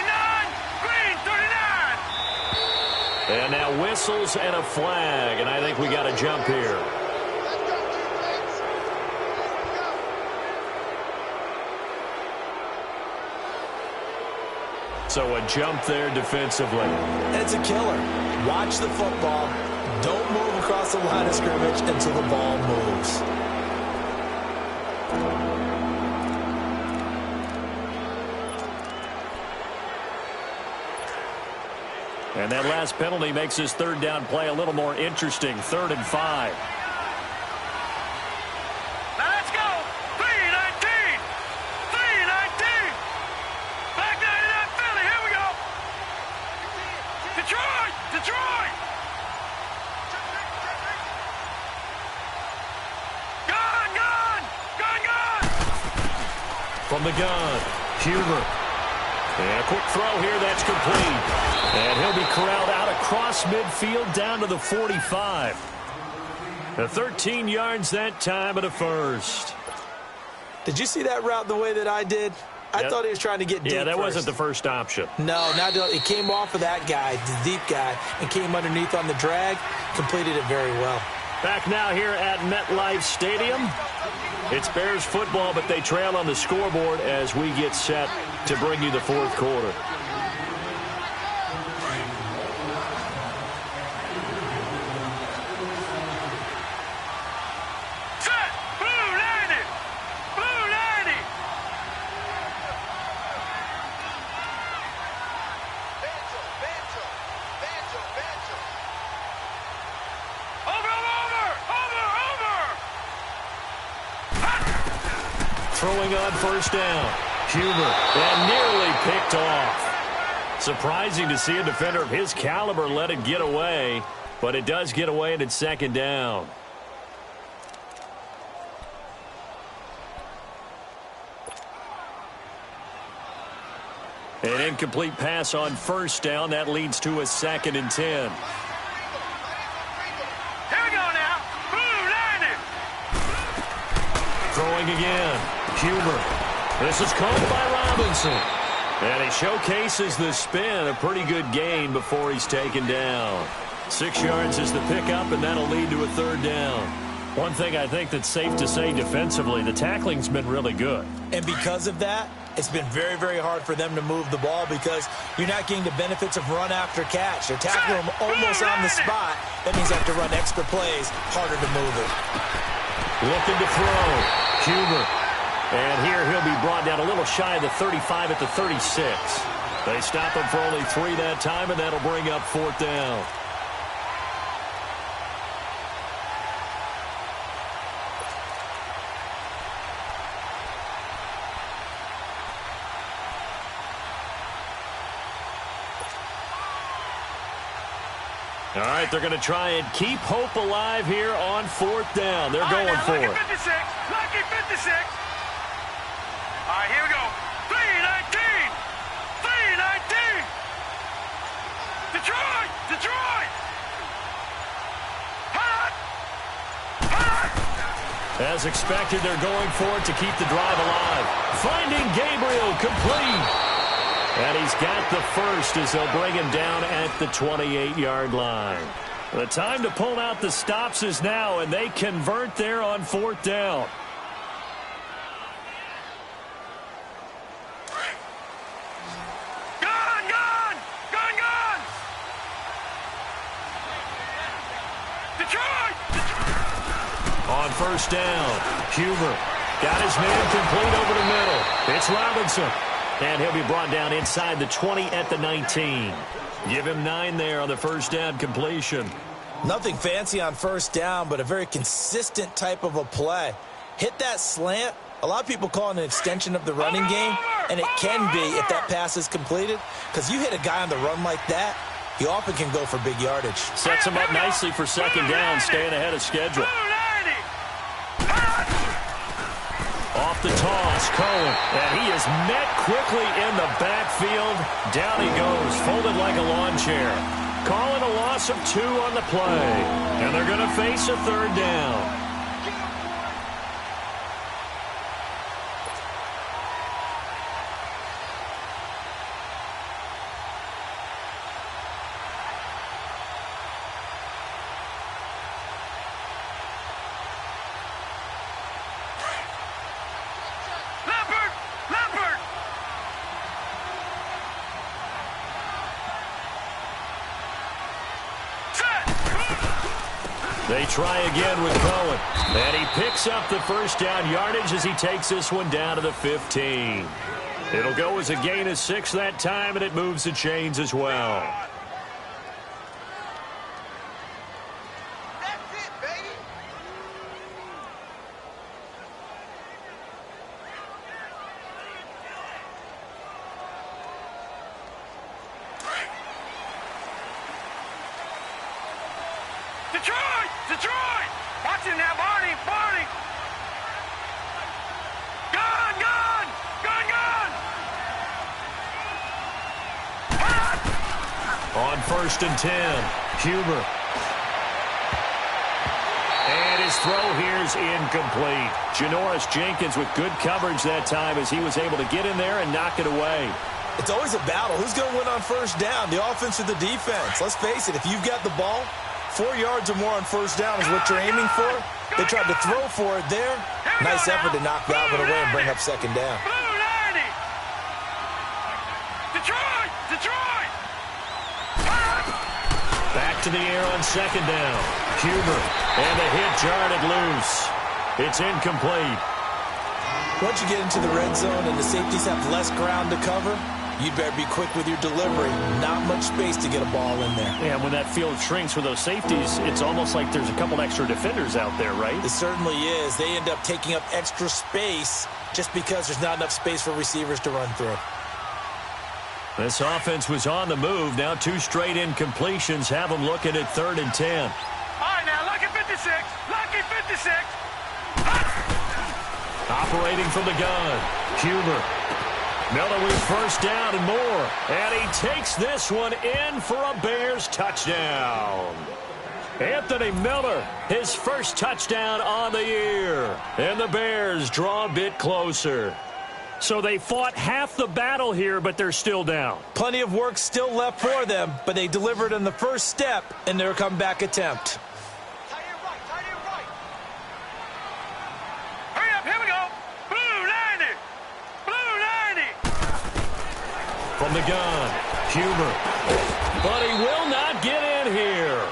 Green 39. And now whistles and a flag, and I think we got a jump here. So a jump there defensively. And it's a killer. Watch the football. Don't move across the line of scrimmage until the ball moves. And that last penalty makes his third down play a little more interesting. 3rd and 5. Now let's go. 3-19. 3-19. Black 99 Philly. Here we go. Detroit. Detroit. Gun, gun. Gun, gun. From the gun, Huber. And a quick throw here, that's complete. And he'll be corralled out across midfield down to the 45. The 13 yards that time at a first. Did you see that route the way that I did? I thought he was trying to get deep. Yeah, that first. wasn't the first option. No, it came off of that guy, the deep guy, and came underneath on the drag. Completed it very well. Back now here at MetLife Stadium. It's Bears football, but they trail on the scoreboard as we get set to bring you the fourth quarter. Set. Blue 90. Blue 90. Over, over, over, over. Throwing on first down. Huber, and nearly picked off. Surprising to see a defender of his caliber let it get away, but it does get away and it's second down. An incomplete pass on first down. That leads to a 2nd and 10. Here we go now. Blue 90. Throwing again. Huber. This is caught by Robinson. And he showcases the spin. A pretty good gain before he's taken down. 6 yards is the pickup, and that'll lead to a third down. One thing I think that's safe to say defensively, the tackling's been really good. And because of that, it's been very, very hard for them to move the ball because you're not getting the benefits of run after catch. They're tackling them almost on the spot. That means they have to run extra plays, harder to move it. Looking to throw. Huber. And here he'll be brought down a little shy of the 35 at the 36. They stop him for only 3 that time, and that'll bring up 4th down. All right, they're going to try and keep hope alive here on 4th down. They're going for it. Lucky 56. Lucky 56. All right, here we go. 3-19. 3-19. Detroit. Detroit. Hot. Hot. As expected, they're going for it to keep the drive alive. Finding Gabriel complete. And he's got the first as they'll bring him down at the 28-yard line. The time to pull out the stops is now, and they convert there on 4th down. On 1st down, Huber got his man complete over the middle. It's Robinson. And he'll be brought down inside the 20 at the 19. Give him 9 there on the 1st down completion. Nothing fancy on 1st down, but a very consistent type of a play. Hit that slant. A lot of people call it an extension of the running game, and it can be if that pass is completed, because you hit a guy on the run like that, he often can go for big yardage. Sets him up nicely for 2nd down, staying ahead of schedule. Off the toss, Cohen, and he is met quickly in the backfield. Down he goes, folded like a lawn chair. Calling a loss of 2 on the play, and they're going to face a 3rd down. They try again with Cohen, and he picks up the 1st down yardage as he takes this one down to the 15. It'll go as a gain of 6 that time, and it moves the chains as well. That's it, baby. Detroit! Watch him now, Barney! Gun! On 1st and 10, Huber. And his throw here is incomplete. Janoris Jenkins with good coverage that time as he was able to get in there and knock it away. It's always a battle. Who's going to win on 1st down, the offense or the defense? Let's face it, if you've got the ball, 4 yards or more on 1st down is what you're aiming for. They tried to throw for it there. Nice effort to knock that one away and bring up 2nd down. Detroit! Back to the air on 2nd down. Huber, and the hit jarred it loose. It's incomplete. Once you get into the red zone and the safeties have less ground to cover, you'd better be quick with your delivery. Not much space to get a ball in there. Yeah, when that field shrinks with those safeties, it's almost like there's a couple extra defenders out there, right? It certainly is. They end up taking up extra space just because there's not enough space for receivers to run through. This offense was on the move. Now 2 straight incompletions have them looking at 3rd and 10. All right, now, lucky 56. Lucky 56. Operating from the gun, Huber. Miller with 1st down and more. And he takes this one in for a Bears touchdown. Anthony Miller, his first touchdown on the year. And the Bears draw a bit closer. So they fought half the battle here, but they're still down. Plenty of work still left for them, but they delivered in the first step in their comeback attempt. Hurry up, here we go. Blue 90. From the gun, Huber. But he will not get in here.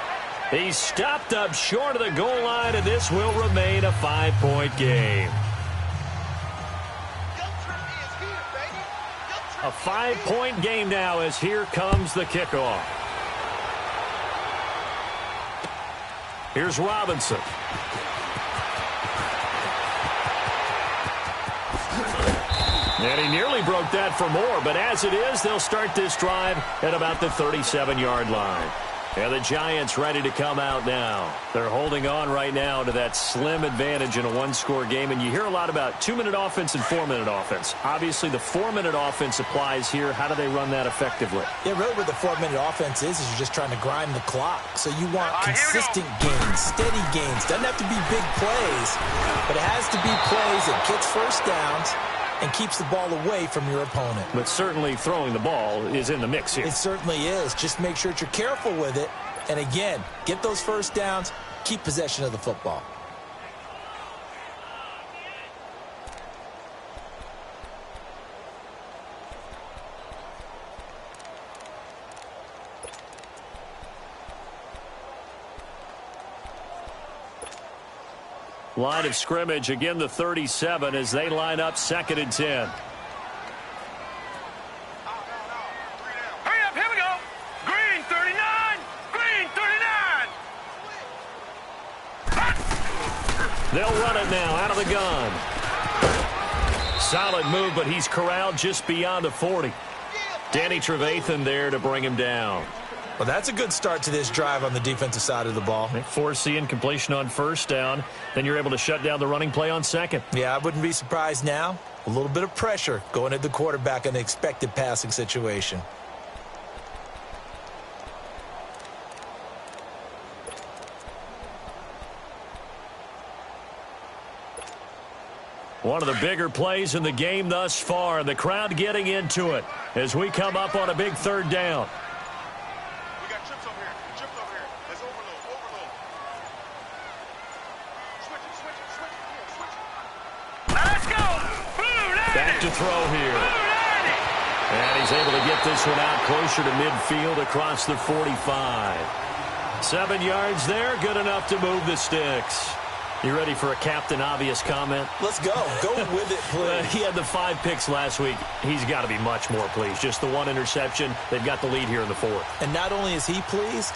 He's stopped up short of the goal line, and this will remain a 5-point game. A 5-point game now as here comes the kickoff. Here's Robinson. And he nearly broke that for more, but as it is, they'll start this drive at about the 37-yard line. And the Giants ready to come out now. They're holding on right now to that slim advantage in a 1-score game. And you hear a lot about 2-minute offense and 4-minute offense. Obviously, the 4-minute offense applies here. How do they run that effectively? Yeah, really what the 4-minute offense is you're just trying to grind the clock. So you want consistent gains, steady gains. Doesn't have to be big plays, but it has to be plays that gets 1st downs and keeps the ball away from your opponent. But certainly throwing the ball is in the mix here. It certainly is. Just make sure that you're careful with it And again, get those first downs, keep possession of the football. Line of scrimmage, again the 37 as they line up 2nd and 10. Hurry up, here we go. Green 39, green 39. They'll run it now out of the gun. Solid move, but he's corralled just beyond the 40. Danny Trevathan there to bring him down. Well, that's a good start to this drive on the defensive side of the ball. They force the incompletion on 1st down. Then you're able to shut down the running play on 2nd. Yeah, I wouldn't be surprised now. A little bit of pressure going at the quarterback in an expected passing situation. One of the bigger plays in the game thus far. The crowd getting into it as we come up on a big 3rd down. Back to throw here. And he's able to get this one out closer to midfield across the 45. 7 yards there, good enough to move the sticks. You ready for a Captain Obvious comment? Let's go. Go with it, please. He had the 5 picks last week. He's got to be much more pleased. Just the 1 interception. They've got the lead here in the 4th. And not only is he pleased,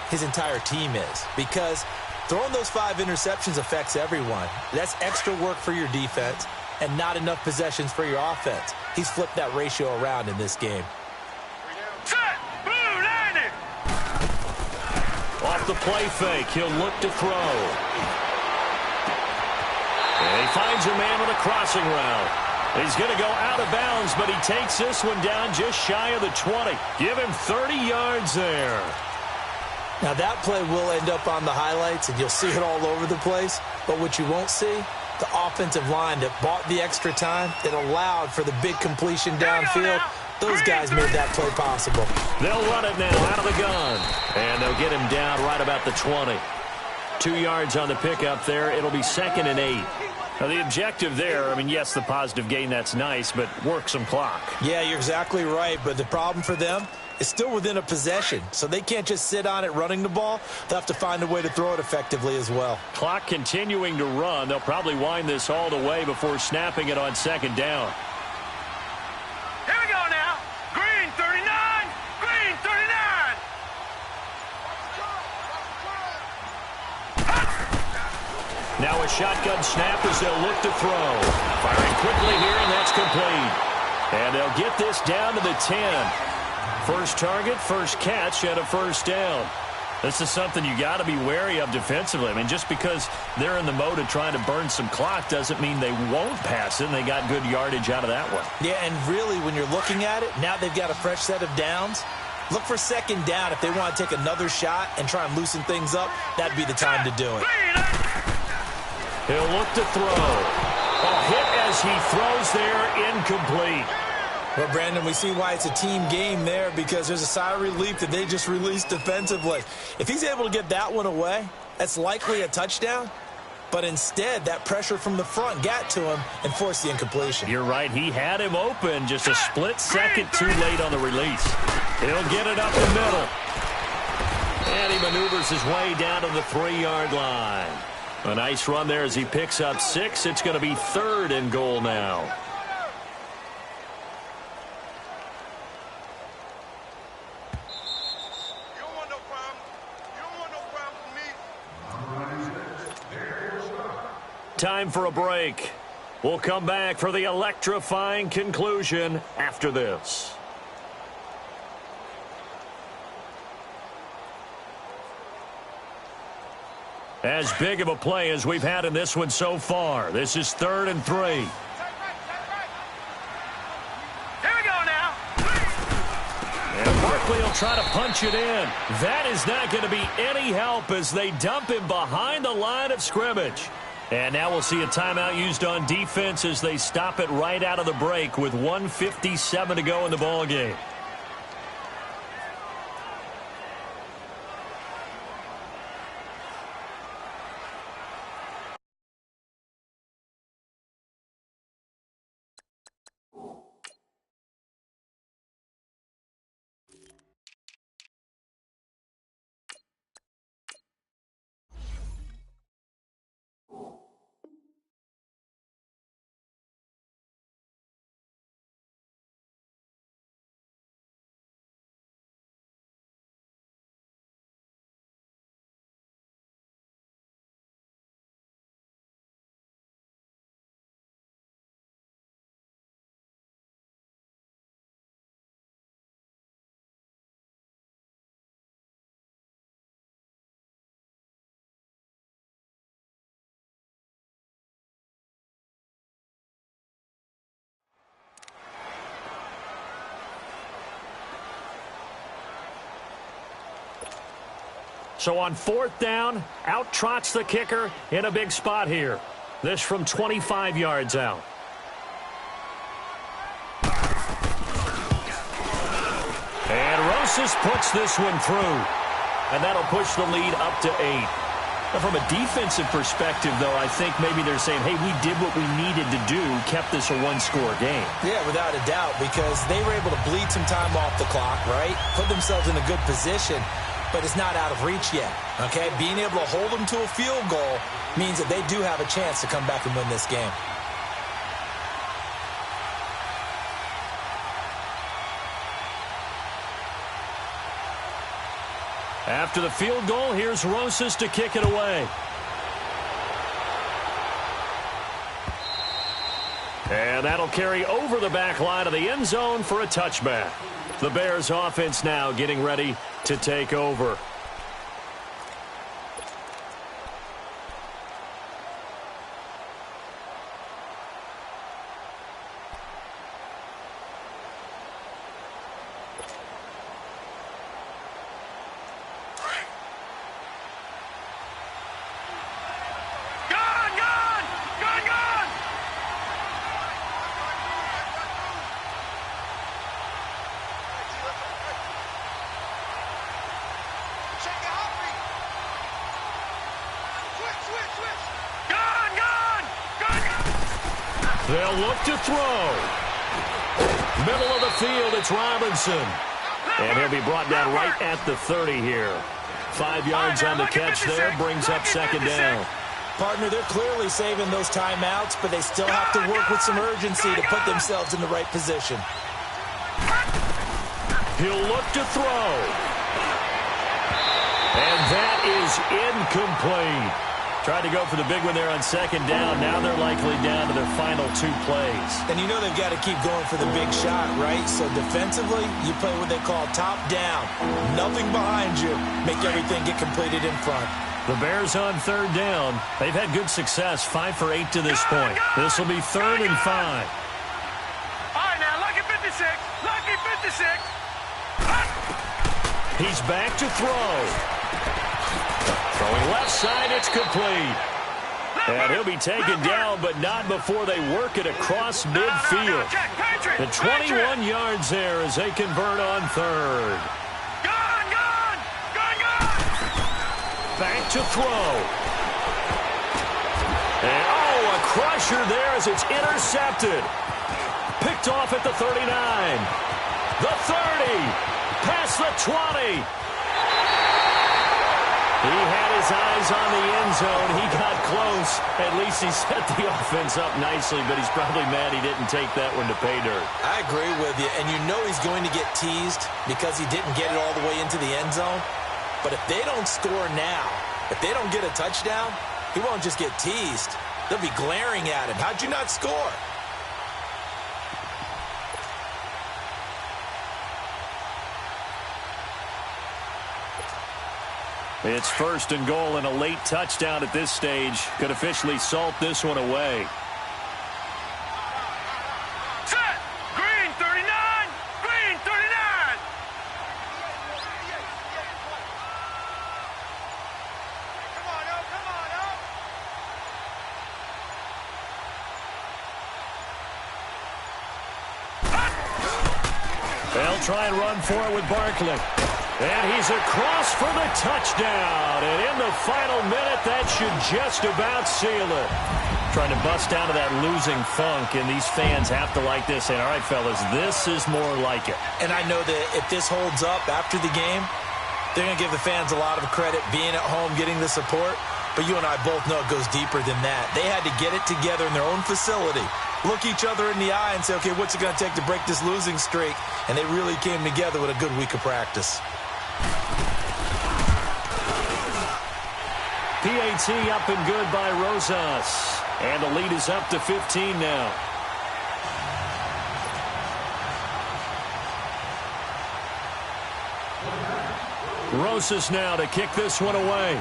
his entire team is. Because throwing those 5 interceptions affects everyone. That's extra work for your defense and not enough possessions for your offense. He's flipped that ratio around in this game. Set, blue 90. Off the play fake, he'll look to throw. And he finds a man with a crossing route. He's going to go out of bounds, but he takes this one down just shy of the 20. Give him 30 yards there. Now that play will end up on the highlights, and you'll see it all over the place. But what you won't see, the offensive line that bought the extra time, that allowed for the big completion downfield. Those guys made that play possible. They'll run it now out of the gun. And they'll get him down right about the 20. 2 yards on the pickup there. It'll be 2nd and 8. Now, the objective there, I mean, yes, the positive gain, that's nice, but work some clock. Yeah, you're exactly right, but the problem for them is still within a possession, so they can't just sit on it running the ball. They'll have to find a way to throw it effectively as well. Clock continuing to run. They'll probably wind this all the way before snapping it on 2nd down. Here we go now. Green 39, green 39. Now a shotgun snap as they'll look to throw. Firing quickly here, and that's complete. And they'll get this down to the 10. First target, first catch, and a 1st down. This is something you got to be wary of defensively. I mean, just because they're in the mode of trying to burn some clock doesn't mean they won't pass it, and they got good yardage out of that one. Yeah, and really, when you're looking at it, now they've got a fresh set of downs. Look for 2nd down. If they want to take another shot and try and loosen things up, that'd be the time to do it. He'll look to throw. A hit as he throws there, incomplete. Well, Brandon, we see why it's a team game there, because there's a sigh of relief that they just released defensively. If he's able to get that one away, that's likely a touchdown. But instead, that pressure from the front got to him and forced the incompletion. You're right. He had him open, just a split second too late on the release. He'll get it up the middle. And he maneuvers his way down to the 3-yard line. A nice run there as he picks up 6. It's going to be 3rd and goal now. Time for a break. We'll come back for the electrifying conclusion after this. As big of a play as we've had in this one so far. This is 3rd and 3. Here we go now. And Barkley will try to punch it in. That is not going to be any help as they dump him behind the line of scrimmage. And now we'll see a timeout used on defense as they stop it right out of the break with 1:57 to go in the ballgame. So on 4th down, out trots the kicker in a big spot here. This from 25 yards out. And Rosas puts this one through. And that'll push the lead up to 8. Now, from a defensive perspective, though, I think maybe they're saying, hey, we did what we needed to do, kept this a one-score game. Yeah, without a doubt, because they were able to bleed some time off the clock, right? Put themselves in a good position, but it's not out of reach yet, okay? Being able to hold them to a field goal means that they do have a chance to come back and win this game. After the field goal, here's Rosas to kick it away. And that'll carry over the back line of the end zone for a touchback. The Bears offense now getting ready to take over. They'll look to throw. Middle of the field, it's Robinson. And he'll be brought down right at the 30 here. 5 yards on the catch there, brings up 2nd down. Partner, they're clearly saving those timeouts, but they still have to work with some urgency to put themselves in the right position. He'll look to throw. And that is incomplete. Tried to go for the big one there on 2nd down. Now they're likely down to their final 2 plays. And you know they've got to keep going for the big shot, right? So defensively, you play what they call top down. Nothing behind you. Make everything get completed in front. The Bears on 3rd down. They've had good success, 5 for 8 to this point. This will be 3rd and 5. All right, now, lucky 56. Lucky 56. He's back to throw. Throwing left side, it's complete. And he'll be taken down, but not before they work it across midfield. The 21 yards there as they convert on 3rd. Back to throw. And, a crusher there as it's intercepted. Picked off at the 39. The 30. Past the 20. He had his eyes on the end zone. He got close. At least he set the offense up nicely, but he's probably mad he didn't take that one to pay dirt. I agree with you, and you know he's going to get teased because he didn't get it all the way into the end zone. But if they don't score now, if they don't get a touchdown, he won't just get teased. They'll be glaring at him. How'd you not score? It's 1st and goal, and a late touchdown at this stage could officially salt this one away. Set. Green 39. Green 39. Come on, They'll try and run for it with Barkley. And he's across for the touchdown. And in the final minute, that should just about seal it. Trying to bust out of that losing funk, and these fans have to like this. And all right, fellas, this is more like it. And I know that if this holds up after the game, they're going to give the fans a lot of credit being at home, getting the support. But you and I both know it goes deeper than that. They had to get it together in their own facility, look each other in the eye and say, okay, what's it going to take to break this losing streak? And they really came together with a good week of practice. PAT up and good by Rosas. And the lead is up to 15 now. Rosas now to kick this one away.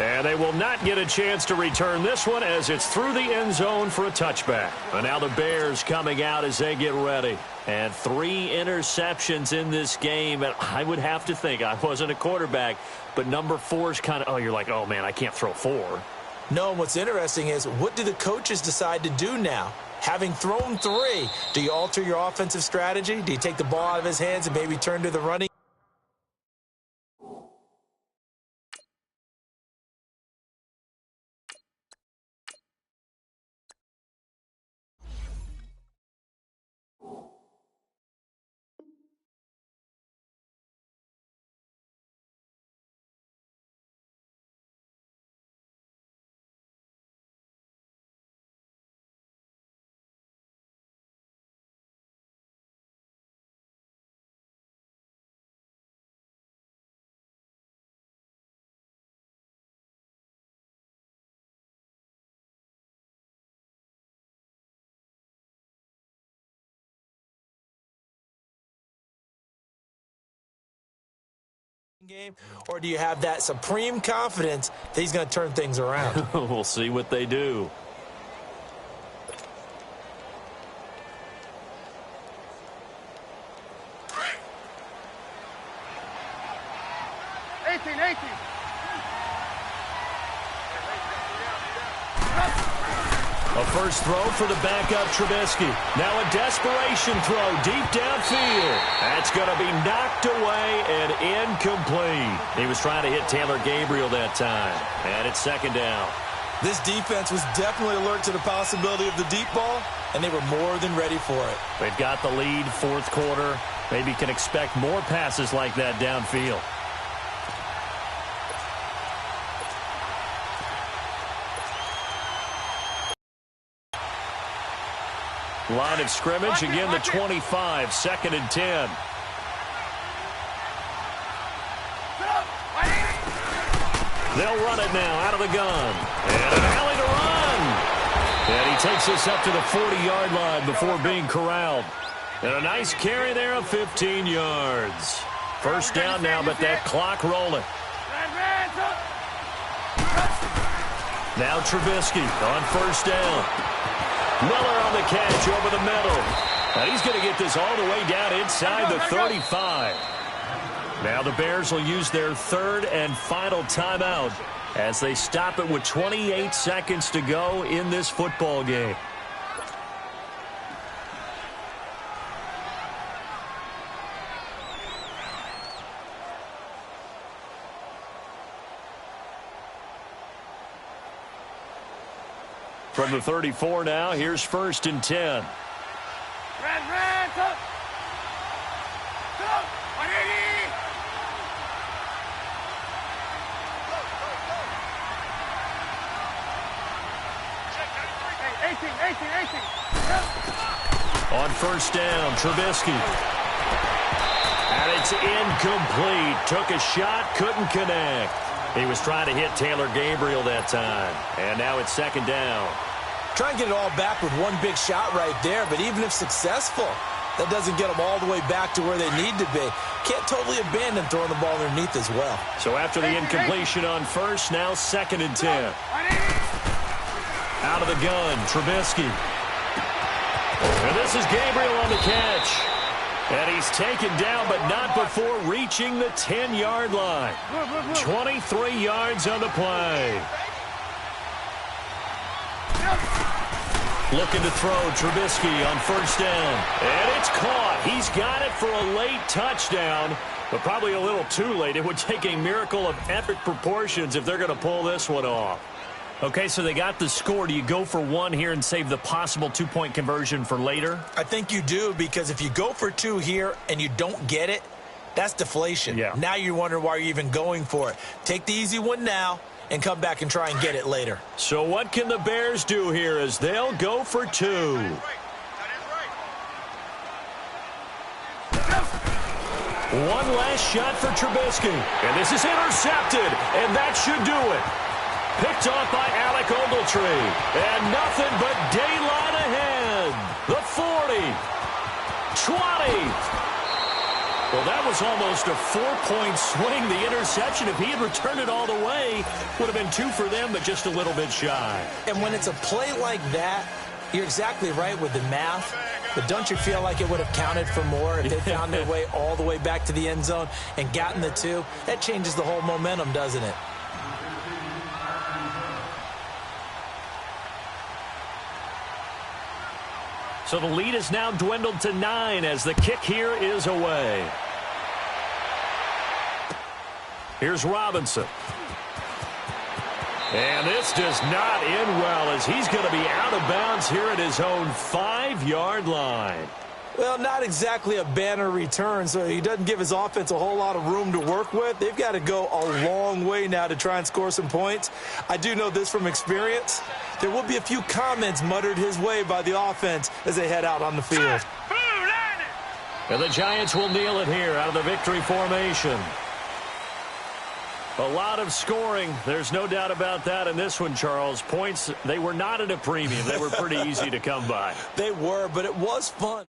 And they will not get a chance to return this one as it's through the end zone for a touchback. And now the Bears coming out as they get ready. And 3 interceptions in this game. And I would have to think, I wasn't a quarterback, but number 4 is kind of, you're like, oh, man, I can't throw 4. No, and what's interesting is, what do the coaches decide to do now? Having thrown 3, do you alter your offensive strategy? Do you take the ball out of his hands and maybe turn to the running game, or do you have that supreme confidence that he's going to turn things around? We'll see what they do. A first throw for the backup Trubisky. Now a desperation throw deep downfield. That's going to be knocked away and incomplete. He was trying to hit Taylor Gabriel that time. And it's second down. This defense was definitely alert to the possibility of the deep ball, and they were more than ready for it. They've got the lead, fourth quarter. Maybe can expect more passes like that downfield. Line of scrimmage, again the 25, second and 10. They'll run it now out of the gun. And an alley to run. And he takes us up to the 40-yard line before being corralled. And a nice carry there of 15 yards. First down now, but that clock rolling. Now Trubisky on first down. Miller on the catch over the middle. And he's going to get this all the way down inside the 35. Now the Bears will use their third and final timeout as they stop it with 28 seconds to go in this football game. From the 34 now, here's first and 10. On first down, Trubisky. And it's incomplete. Took a shot, couldn't connect. He was trying to hit Taylor Gabriel that time. And now it's second down. Try and get it all back with one big shot right there, but even if successful, that doesn't get them all the way back to where they need to be. Can't totally abandon throwing the ball underneath as well. So after the incompletion on first, now second and 10. Out of the gun, Trubisky. And this is Gabriel on the catch. And he's taken down, but not before reaching the 10-yard line. 23 yards on the play. Looking to throw, Trubisky on first down. And it's caught. He's got it for a late touchdown, but probably a little too late. It would take a miracle of epic proportions if they're going to pull this one off. Okay, so they got the score. Do you go for one here and save the possible two-point conversion for later? I think you do, because if you go for 2 here and you don't get it, that's deflation. Yeah. Now you're wondering why you're even going for it. Take the easy one now and come back and try and get it later. So what can the Bears do here as they'll go for 2? One last shot for Trubisky. And this is intercepted, and that should do it. Picked off by Alec Ogletree. And nothing but daylight ahead. The 40. 20. Well, that was almost a 4-point swing. The interception, if he had returned it all the way, would have been 2 for them, but just a little bit shy. And when it's a play like that, you're exactly right with the math. But don't you feel like it would have counted for more if they found their way all the way back to the end zone and gotten the 2? That changes the whole momentum, doesn't it? So the lead is now dwindled to 9 as the kick here is away. Here's Robinson. And this does not end well as he's going to be out of bounds here at his own 5-yard line. Well, not exactly a banner return, so he doesn't give his offense a whole lot of room to work with. They've got to go a long way now to try and score some points. I do know this from experience. There will be a few comments muttered his way by the offense as they head out on the field. And the Giants will kneel it here out of the victory formation. A lot of scoring. There's no doubt about that in this one, Charles. Points, they were not at a premium. They were pretty easy to come by. They were, but it was fun.